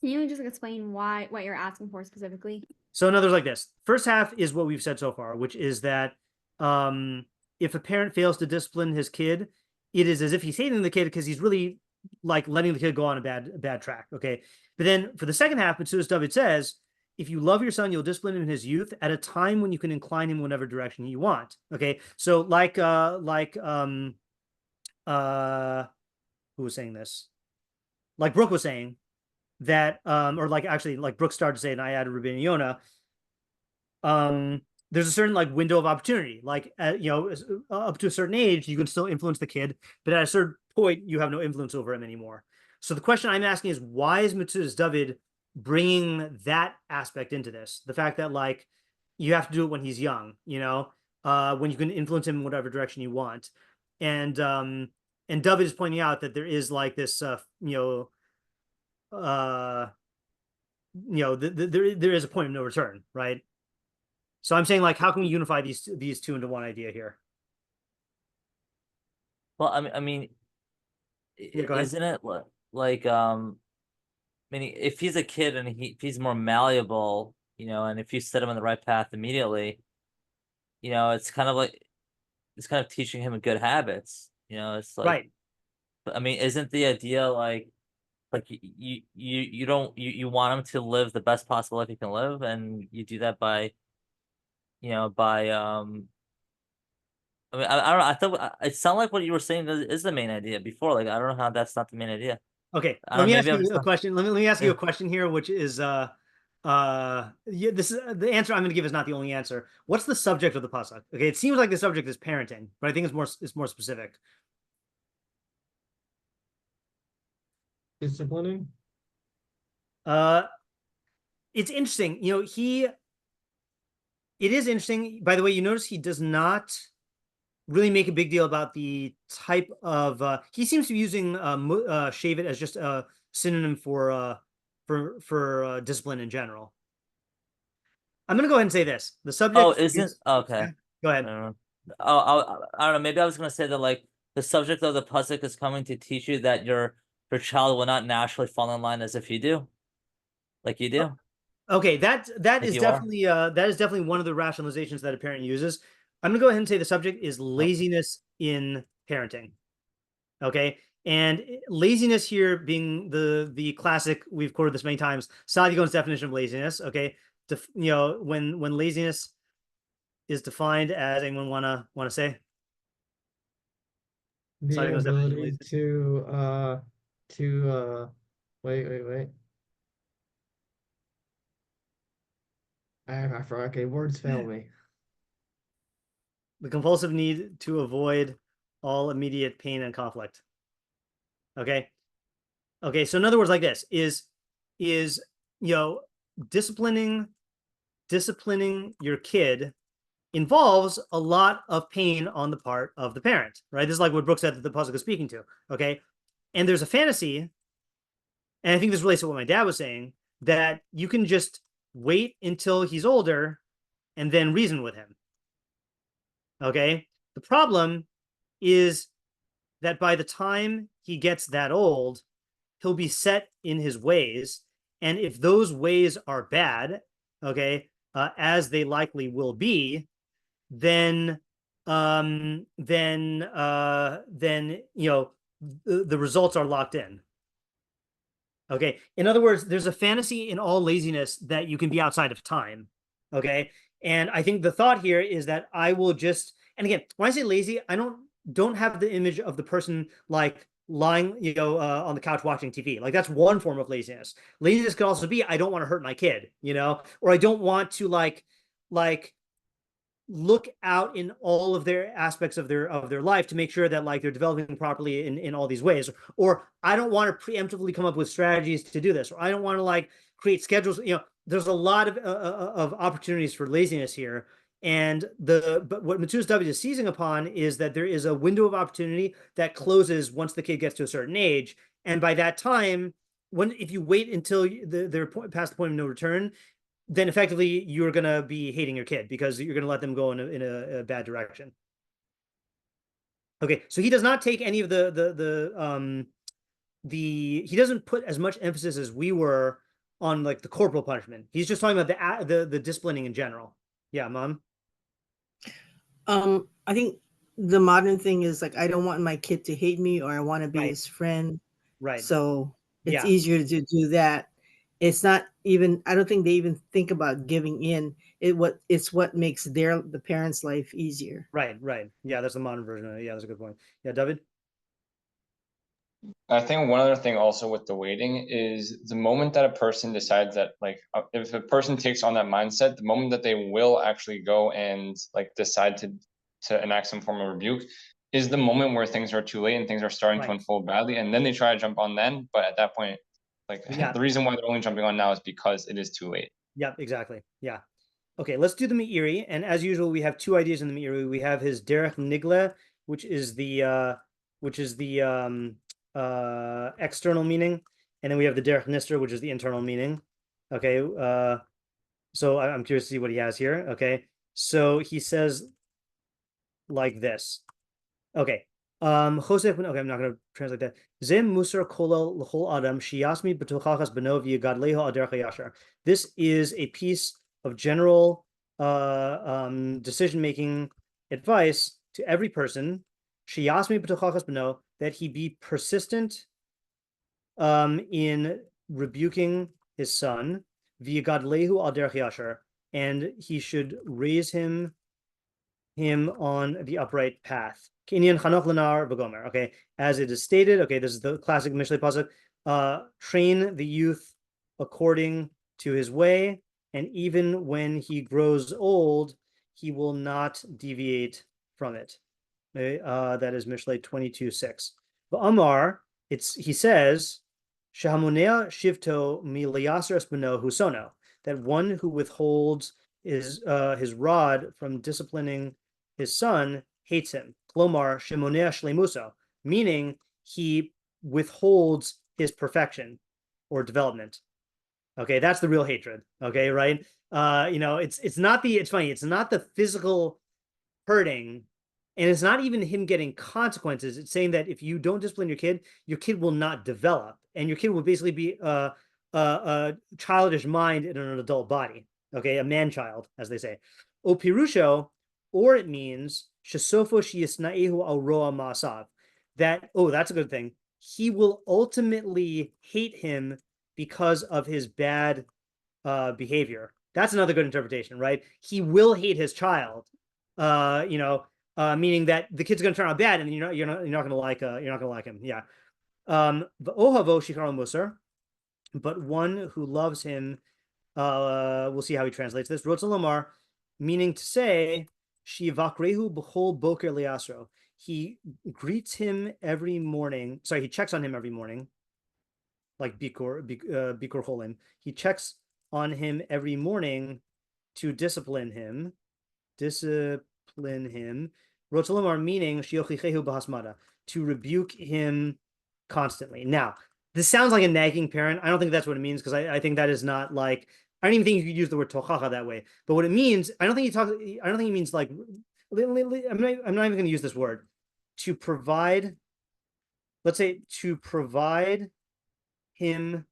Can you just explain what you're asking for specifically? So in others like this, first half is what we've said so far, which is that if a parent fails to discipline his kid, it is as if he's hating the kid because he's really like letting the kid go on a bad track. Okay, but then for the second half, Metzudas David says, if you love your son, you'll discipline him in his youth at a time when you can incline him in whatever direction you want. Okay, so who was saying this? Like Brooke was saying that, or like actually like Brooke started to say, and I added Rabbeinu Yonah, there's a certain like window of opportunity, like up to a certain age, you can still influence the kid, but at a certain point, you have no influence over him anymore. So the question I'm asking is, why is Metzudas David bringing that aspect into this? The fact that like you have to do it when he's young, when you can influence him in whatever direction you want. And David is pointing out that there is like this, there is a point of no return, right? So I'm saying, like, how can we unify these two into one idea here? Well, I mean, isn't it like meaning if he's a kid and if he's more malleable, and if you set him on the right path immediately, it's kind of teaching him good habits. It's like, right. I mean, isn't the idea like you want him to live the best possible life he can live, and you do that by I mean, I don't know. I thought it sounded like what you were saying is the main idea before. Like, I don't know how that's not the main idea. Okay, let me ask you a question. Let me ask you a question here, which is this is the answer I'm going to give is not the only answer. What's the subject of the pasuk? Okay, it seems like the subject is parenting, but I think it's more specific. Disciplining. It's interesting. It is interesting. By the way, you notice he does not really make a big deal about the type of. He seems to be using shave it as just a synonym for discipline in general. I'm gonna go ahead and say this. The subject. Oh, isn't okay. Go ahead. I don't know. Maybe I was gonna say that like the subject of the pasuk is coming to teach you that your child will not naturally fall in line as if you do, like you do. Okay, that is definitely one of the rationalizations that a parent uses. I'm gonna go ahead and say the subject is laziness in parenting. Okay, and laziness here being the classic, we've quoted this many times, Sadigon's definition of laziness. Okay, when laziness is defined as, anyone wanna say? The ability to wait. I forgot. Okay, words fail me. The compulsive need to avoid all immediate pain and conflict. Okay. So in other words, like this is disciplining your kid involves a lot of pain on the part of the parent, right? This is like what Brooke said that the pasuk is speaking to. Okay, and there's a fantasy, and I think this relates to what my dad was saying, that you can just wait until he's older and then reason with him. Okay, the problem is that by the time he gets that old, he'll be set in his ways. And if those ways are bad, okay, as they likely will be, then the results are locked in. Okay. In other words, there's a fantasy in all laziness that you can be outside of time. Okay. And I think the thought here is that I will just, and again, when I say lazy, I don't have the image of the person like lying, on the couch watching TV. Like that's one form of laziness. Laziness could also be, I don't want to hurt my kid, or I don't want to like look out in all of their aspects of their life to make sure that like they're developing properly in all these ways, or I don't want to preemptively come up with strategies to do this, or I don't want to like create schedules. There's a lot of opportunities for laziness here, but what Metzudas David is seizing upon is that there is a window of opportunity that closes once the kid gets to a certain age, and by that time, if you wait until they're past the point of no return, then effectively you're going to be hating your kid because you're going to let them go in a bad direction. Okay, so he does not take any of he doesn't put as much emphasis as we were on like the corporal punishment. He's just talking about the disciplining in general. Yeah, Mom. I think the modern thing is like I don't want my kid to hate me, or I want to be his friend. Right. So it's easier to do that. It's not even, I don't think they even think about giving in. It's what makes the parents' life easier. Right. Yeah, that's the modern version of it. Yeah, that's a good point. Yeah, David? I think one other thing also with the waiting is the moment that a person decides that, like, if a person takes on that mindset, the moment that they will actually go and like decide to enact some form of rebuke is the moment where things are too late and things are starting to unfold badly, and then they try to jump on then, but at that point, like the reason why they're only jumping on now is because it is too late. Yeah, exactly. Yeah. Okay, let's do the Meiri. And as usual, we have two ideas in the Meiri. We have his derech nigle, which is the external meaning, and then we have the derech nistar, which is the internal meaning. Okay, so I'm curious to see what he has here. Okay, so he says like this. Okay. Okay, I'm not going to translate that. Zem musar kolel l'chol adam shiyasmi b'tochachas b'no v'yigadleho al derech hayashar. This is a piece of general decision-making advice to every person. Shiyasmi b'tochachas b'no, that he be persistent in rebuking his son. V'yigadlehu al derech hayashar, and he should raise him on the upright path. Okay, as it is stated, okay, this is the classic Mishlei pasuk, train the youth according to his way, and even when he grows old, he will not deviate from it. Okay, that is Mishlei 22:6. But Amar, he says, Shahamonea shivto milayasar espino husono, that one who withholds his rod from disciplining his son hates him. Klomar shemonea shlemuso, meaning he withholds his perfection or development. Okay, that's the real hatred. Okay, right? It's funny. It's not the physical hurting, and it's not even him getting consequences. It's saying that if you don't discipline your kid will not develop, and your kid will basically be a childish mind in an adult body. Okay, a man child, as they say. O pirusho, or it means shesofo sheyisnaehu al roa ma'asav, that that's a good thing. He will ultimately hate him because of his bad behavior. That's another good interpretation, right? He will hate his child, meaning that the kid's going to turn out bad, and you're not going to like him. Yeah. Ohavo shikaro musar, but one who loves him, we'll see how he translates this. Rotzalamar, meaning to say, shivakrehu b'chol boker liasro. He greets him every morning. Sorry, he checks on him every morning, like bikur cholim. He checks on him every morning to discipline him. Rotzalamar, meaning shiochichehu b'hasmada, to rebuke him constantly. Now, this sounds like a nagging parent. I don't think that's what it means, because I think that is not like, I don't even think you could use the word tochacha that way. But what it means, I don't think he means like, I'm not even going to use this word, to provide let's say to provide him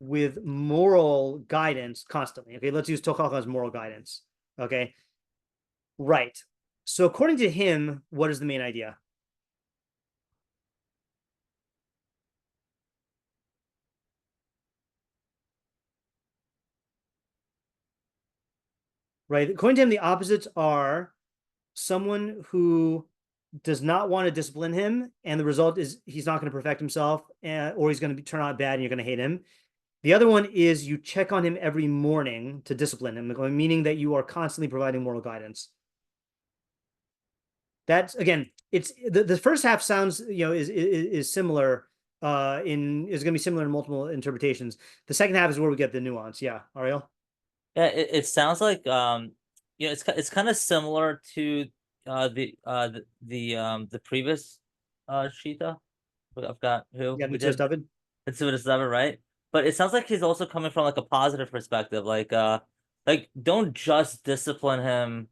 with moral guidance constantly. Okay, let's use tochacha as moral guidance. Okay, right. So according to him, what is the main idea? Right. According to him, the opposites are someone who does not want to discipline him, and the result is he's not going to perfect himself, or he's going to turn out bad, and you're going to hate him. The other one is you check on him every morning to discipline him, meaning that you are constantly providing moral guidance. That's again, it's the first half sounds, is similar. Is going to be similar in multiple interpretations. The second half is where we get the nuance. Yeah, Ariel. Yeah, it sounds like it's kind of similar to the previous shita. I've got who Yeah, Metzudas David. Metzudas David, right? But it sounds like he's also coming from like a positive perspective, like don't just discipline him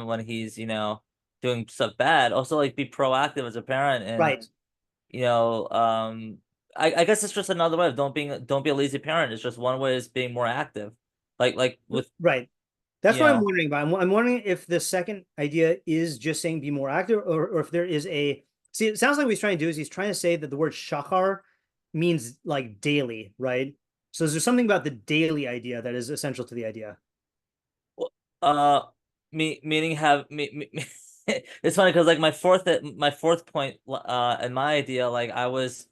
when he's doing stuff bad. Also, like, be proactive as a parent, and right. I guess it's just another way of don't be a lazy parent. It's just one way is being more active, like with right. That's what I'm wondering about. I'm wondering if the second idea is just saying be more active, or if there is a. See, it sounds like what he's trying to do is he's trying to say that the word shachar means like daily, right? So is there something about the daily idea that is essential to the idea? Meaning have me. It's funny because like my fourth point in my idea, like it wasn't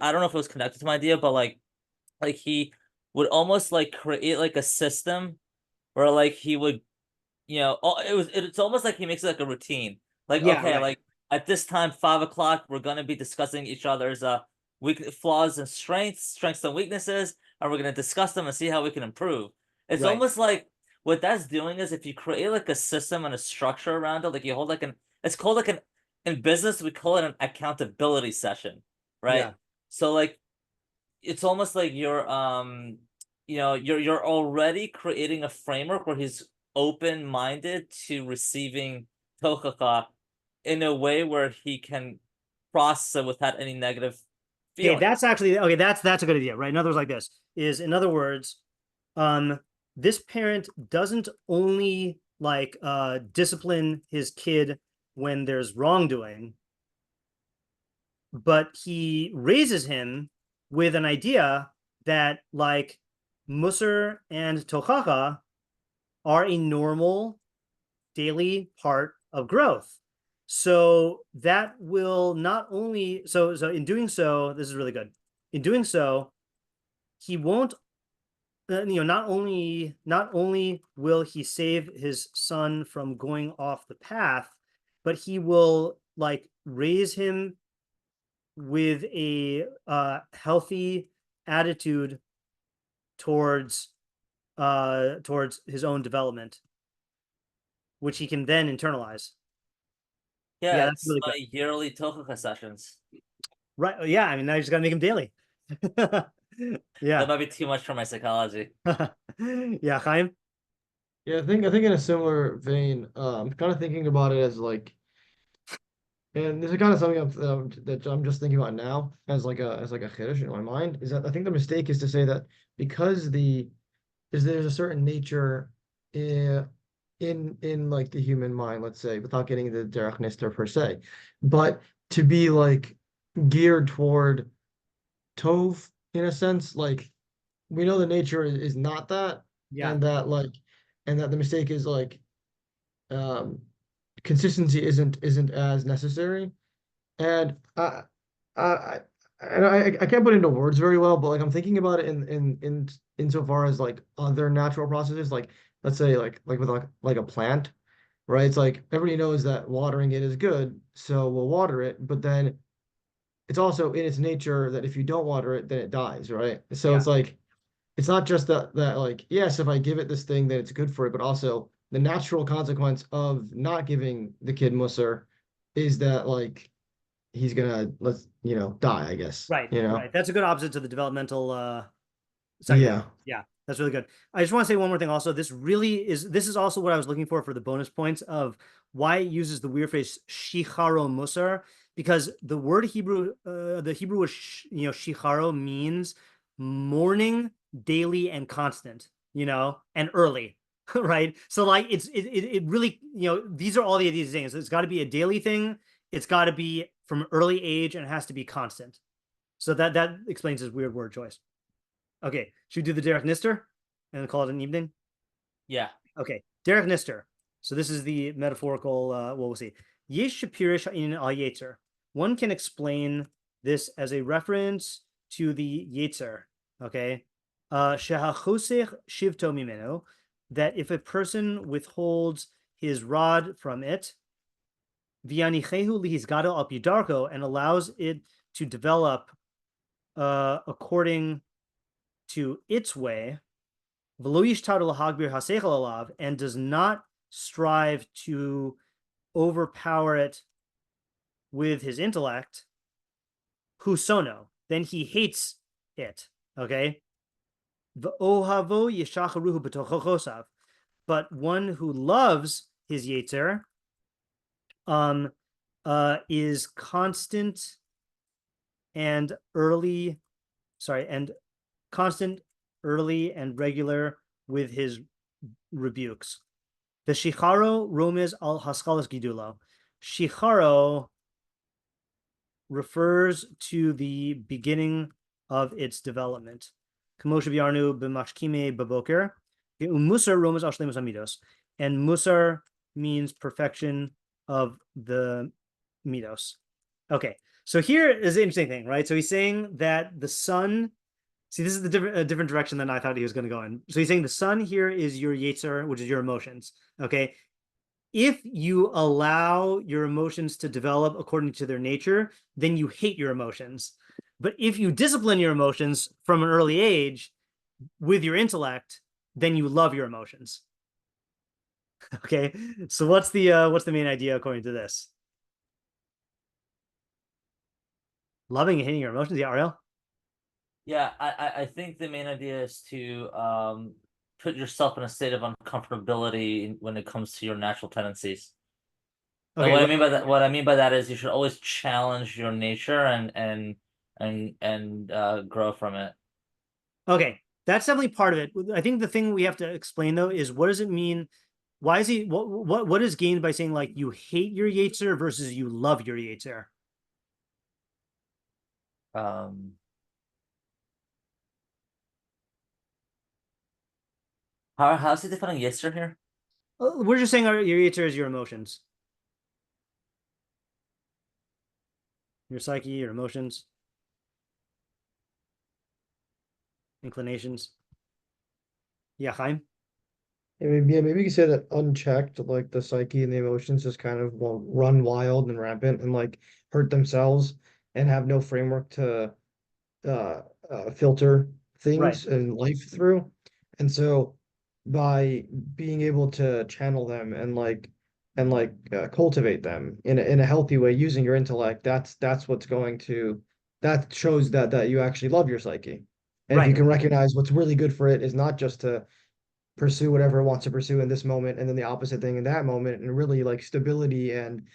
I don't know if it was connected to my idea, but like he would almost like create like a system where like he would it's almost like he makes it like a routine, like, yeah, okay, right. Like at this time 5 o'clock we're gonna be discussing each other's flaws and strengths and weaknesses, and we're gonna discuss them and see how we can improve. It's right. Almost like what that's doing is if you create like a system and a structure around it, like you hold like it's called like in business we call it an accountability session, right? Yeah. So like it's almost like you're already creating a framework where he's open-minded to receiving tochacha in a way where he can process it without any negative feeling. Okay, that's actually that's a good idea, right? In other words, like this is, in other words, this parent doesn't only like discipline his kid when there's wrongdoing, but he raises him with an idea that like musar and tochacha are a normal daily part of growth. So that will not only so in doing so, this is really good. In doing so, he won't not only will he save his son from going off the path, but he will like raise him with a healthy attitude towards his own development, which he can then internalize. Yeah, that's really my yearly tochacha sessions. Right. Yeah, I mean, now you just gotta make him daily. Yeah, that might be too much for my psychology. Yeah, Chaim. Yeah, I think in a similar vein, I'm kind of thinking about it as like, and this is kind of something that I'm just thinking about now as like a chiddush in my mind, is that I think the mistake is to say that because there's a certain nature in like the human mind, let's say, without getting the derech nistar per se, but to be like geared toward tov in a sense, like we know the nature is not that, yeah, and that the mistake is like consistency isn't as necessary, and I can't put it into words very well, but like I'm thinking about it in insofar as like other natural processes, like let's say like with like a plant, right? It's like everybody knows that watering it is good, so we'll water it, but then it's also in its nature that if you don't water it, then it dies, right? So yeah. It's like it's not just that like, yes, if I give it this thing, then it's good for it, but also the natural consequence of not giving the kid musar is that like he's gonna die, I guess. Right. Right. That's a good opposite to the developmental yeah. Yeah, that's really good. I just want to say one more thing also. This is also what I was looking for the bonus points of why it uses the weird phrase shicharo musar, because the word Hebrew, the Hebrew was, shicharo means morning, daily, and constant, and early, right? So like it really, these are all these things. It's got to be a daily thing. It's got to be from early age, and it has to be constant. So that explains his weird word choice. Okay, should we do the derech nistar and call it an evening? Yeah. Okay, derech nistar. So this is the metaphorical. We'll see. Yesh shapirish in al yetzer. One can explain this as a reference to the yetzer. Okay, shehachosech shivto mimeno, that if a person withholds his rod from it, v'yanichehu lihizgado al pidarko, and allows it to develop according to its way, and does not strive to overpower it with his intellect, husono, then he hates it. Okay. But one who loves his yetzer is constant and early, and regular with his rebukes. The shicharo romes al haskalas gidulo. Shicharo refers to the beginning of its development. Kamosha b'yarnu b'mashkime b'boker. Musar romes al shlemus amidos. And musar means perfection of the midos. Okay, so here is the interesting thing, right? So he's saying that the sun. See, this is a different direction than I thought he was going to go in. So he's saying the sun here is your yetzer, which is your emotions. Okay. If you allow your emotions to develop according to their nature, then you hate your emotions. But if you discipline your emotions from an early age with your intellect, then you love your emotions. Okay. So what's the main idea according to this? Loving and hating your emotions. Yeah, Ariel? Yeah, I think the main idea is to put yourself in a state of uncomfortability when it comes to your natural tendencies. Okay, what I mean by that is you should always challenge your nature and grow from it. Okay, that's definitely part of it. I think the thing we have to explain though is what does it mean? Why is he what is gained by saying like you hate your yetzer versus you love your yetzer? How's he defining yetzer here? We're just saying your yetzer is your emotions, your psyche, your emotions, inclinations. Yeah, Chaim? Yeah, maybe you could say that unchecked, like the psyche and the emotions just kind of run wild and rampant and like hurt themselves and have no framework to filter things in life through. And so by being able to channel them and cultivate them in a healthy way using your intellect, that's what's going to that shows that you actually love your psyche. And if you can recognize what's really good for it is not just to pursue whatever it wants to pursue in this moment and then the opposite thing in that moment, and really like stability and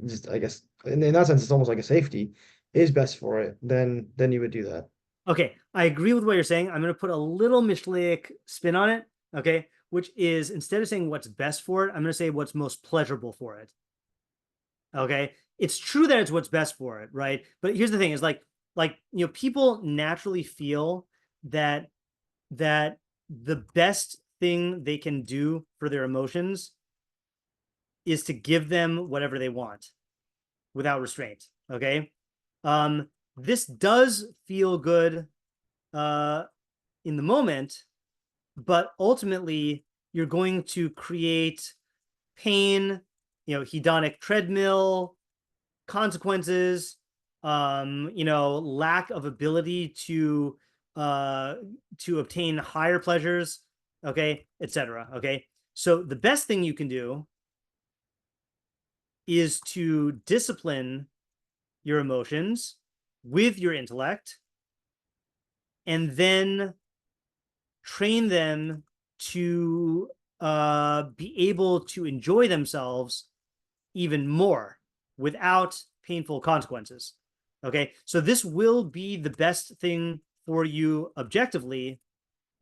just I guess in that sense it's almost like a safety is best for it, then you would do that. Okay, I agree with what you're saying. I'm going to put a little Mishleic spin on it, okay, which is instead of saying what's best for it, I'm going to say what's most pleasurable for it. Okay, it's true that it's what's best for it, right? But here's the thing: is like people naturally feel that the best thing they can do for their emotions is to give them whatever they want without restraint. Okay. This does feel good in the moment, but ultimately you're going to create pain, hedonic treadmill, consequences, lack of ability to obtain higher pleasures, okay, etc. Okay. So the best thing you can do is to discipline your emotions with your intellect and then train them to be able to enjoy themselves even more, without painful consequences. Okay, so this will be the best thing for you objectively,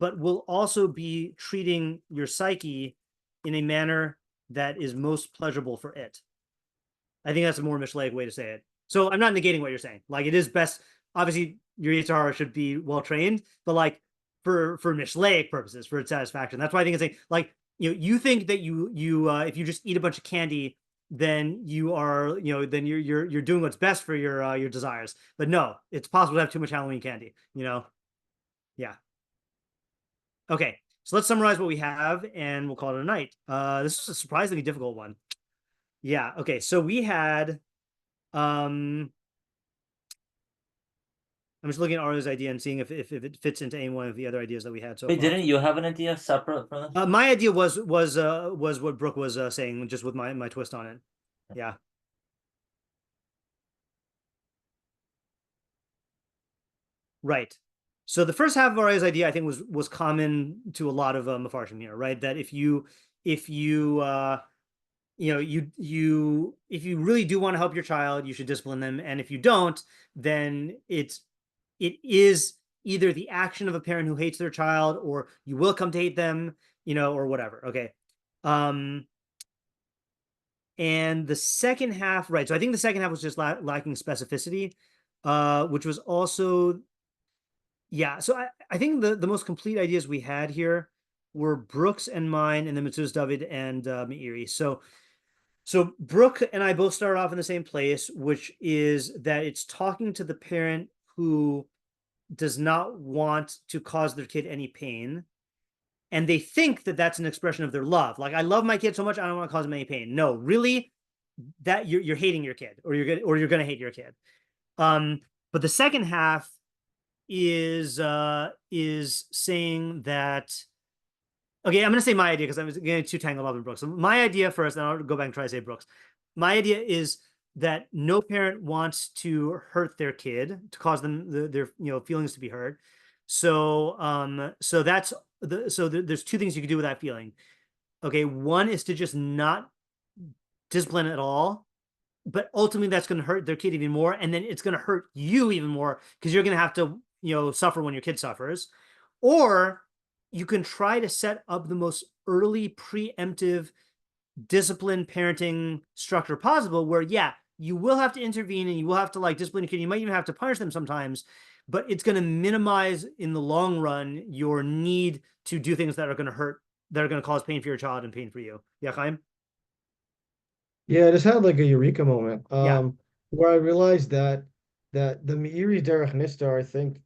but will also be treating your psyche in a manner that is most pleasurable for it. I think that's a more Mishleic way to say it. So I'm not negating what you're saying. Like, it is best, obviously your yetzer hara should be well trained, but like for Mishleic purposes, for its satisfaction. That's why I think it's like, you think that you if you just eat a bunch of candy, then you are, then you're doing what's best for your desires. But no, it's possible to have too much Halloween candy, Yeah. Okay, so let's summarize what we have and we'll call it a night. This is a surprisingly difficult one. Yeah, okay, so we had I'm just looking at Ario's idea and seeing if it fits into any one of the other ideas that we had so Wait, far. didn't you have an idea separate from this? My idea was what Brooke was saying, just with my twist on it. Yeah. Right. So the first half of Ario's idea, I think, was common to a lot of Mefarshim here, right? That if you if you really do want to help your child, you should discipline them, and if you don't, then it is either the action of a parent who hates their child, or you will come to hate them, or whatever. Okay. And the second half, right? So I think the second half was just lacking specificity, which was also, yeah. So I think the most complete ideas we had here were Brooks and mine, and then Metzudas David and Meiri. So Brooke and I both started off in the same place, which is that it's talking to the parent who does not want to cause their kid any pain, and they think that that's an expression of their love. Like, I love my kid so much, I don't want to cause him any pain. No, really, that you're hating your kid, or you're gonna hate your kid. But the second half is saying that. Okay, I'm going to say my idea because I was getting too tangled up in Brooks. So my idea first, and I'll go back and try to say Brooks. My idea is that no parent wants to hurt their kid, to cause them their feelings to be hurt. So there's two things you can do with that feeling. Okay, one is to just not discipline at all, but ultimately that's going to hurt their kid even more, and then it's going to hurt you even more because you're going to have to suffer when your kid suffers. Or you can try to set up the most early preemptive discipline parenting structure possible, where you will have to intervene and you will have to discipline your kid. You might even have to punish them sometimes, but it's going to minimize in the long run your need to do things that are going to hurt, that are going to cause pain for your child and pain for you. Yeah, Chaim? Yeah, I just had a eureka moment. Yeah. Where I realized that the Meiri derech nistar, I think.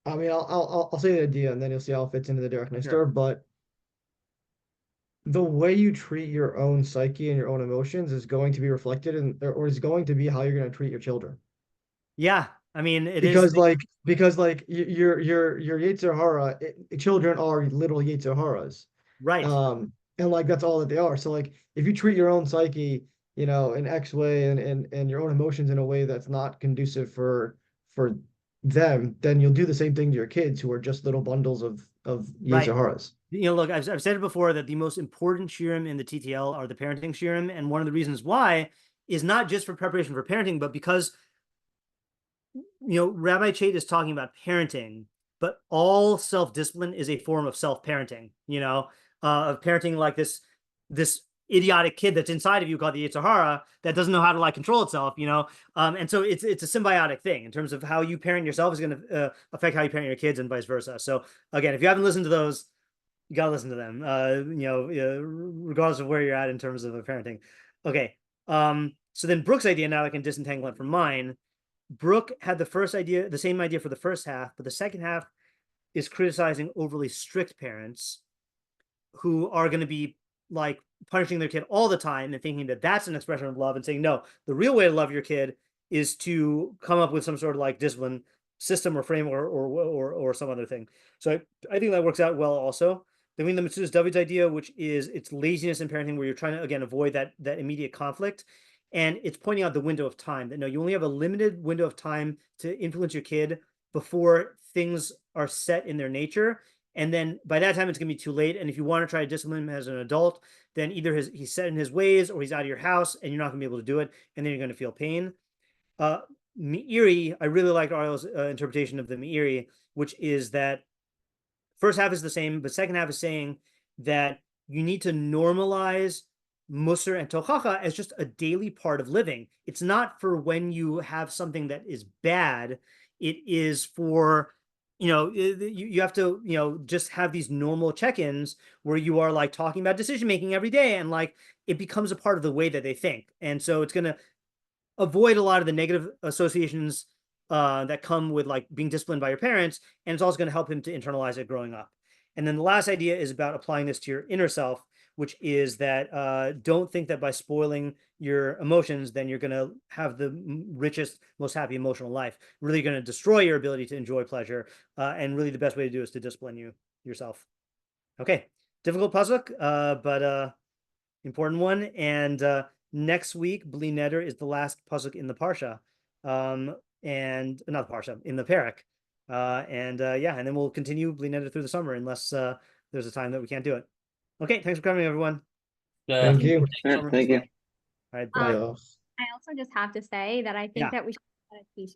I mean, I'll say the idea and then you'll see how it fits into the derech nistar. Sure. But the way you treat your own psyche and your own emotions is going to be reflected in, or is going to be how you're going to treat your children. Yeah, I mean, because your yetzer hara, children are little yetzer haras. Right. And that's all that they are. So if you treat your own psyche, in X way and your own emotions in a way that's not conducive for them, then you'll do the same thing to your kids who are just little bundles of yetzer haras. Look, I've said it before that the most important shiurim in the TTL are the parenting shiurim, and one of the reasons why is not just for preparation for parenting, but because Rabbi Chait is talking about parenting, but all self-discipline is a form of self-parenting, of parenting like this idiotic kid that's inside of you called the yetzer hara that doesn't know how to control itself, and so it's a symbiotic thing in terms of how you parent yourself is going to affect how you parent your kids and vice versa. So again, if you haven't listened to those, you got to listen to them, regardless of where you're at in terms of parenting. Okay. So then Brooke's idea, now I can disentangle it from mine. Brooke had the same idea for the first half, but the second half is criticizing overly strict parents who are going to be punishing their kid all the time and thinking that that's an expression of love, and saying, no, the real way to love your kid is to come up with some sort of discipline system or framework or some other thing. So I think that works out well also. Then we have the Metzudas David's idea, which is it's laziness in parenting, where you're trying to, again, avoid that immediate conflict. And it's pointing out the window of time, that no, you only have a limited window of time to influence your kid before things are set in their nature. And then by that time, it's going to be too late. And if you want to try to discipline him as an adult, then either he's set in his ways or he's out of your house and you're not going to be able to do it. And then you're going to feel pain. Meiri, I really liked Ariel's interpretation of the Meiri, which is that first half is the same, but second half is saying that you need to normalize musar and tochacha as just a daily part of living. It's not for when you have something that is bad. It is for, you have to, just have these normal check-ins where you are like talking about decision-making every day, and like it becomes a part of the way that they think. And so it's going to avoid a lot of the negative associations that come with like being disciplined by your parents. And it's also going to help him to internalize it growing up. And then the last idea is about applying this to your inner self, which is that don't think that by spoiling your emotions, then you're going to have the richest, most happy emotional life. Really going to destroy your ability to enjoy pleasure. And really the best way to do is to discipline yourself. Okay, difficult pasuk, but important one. And next week, Bli Neder is the last pasuk in the parsha, and not the parsha, in the parak. And then we'll continue Bli Neder through the summer unless there's a time that we can't do it. Okay, thanks for coming, everyone. Thank you. Thank you. All right, bye. I also just have to say that I think that we should get a t-shirt.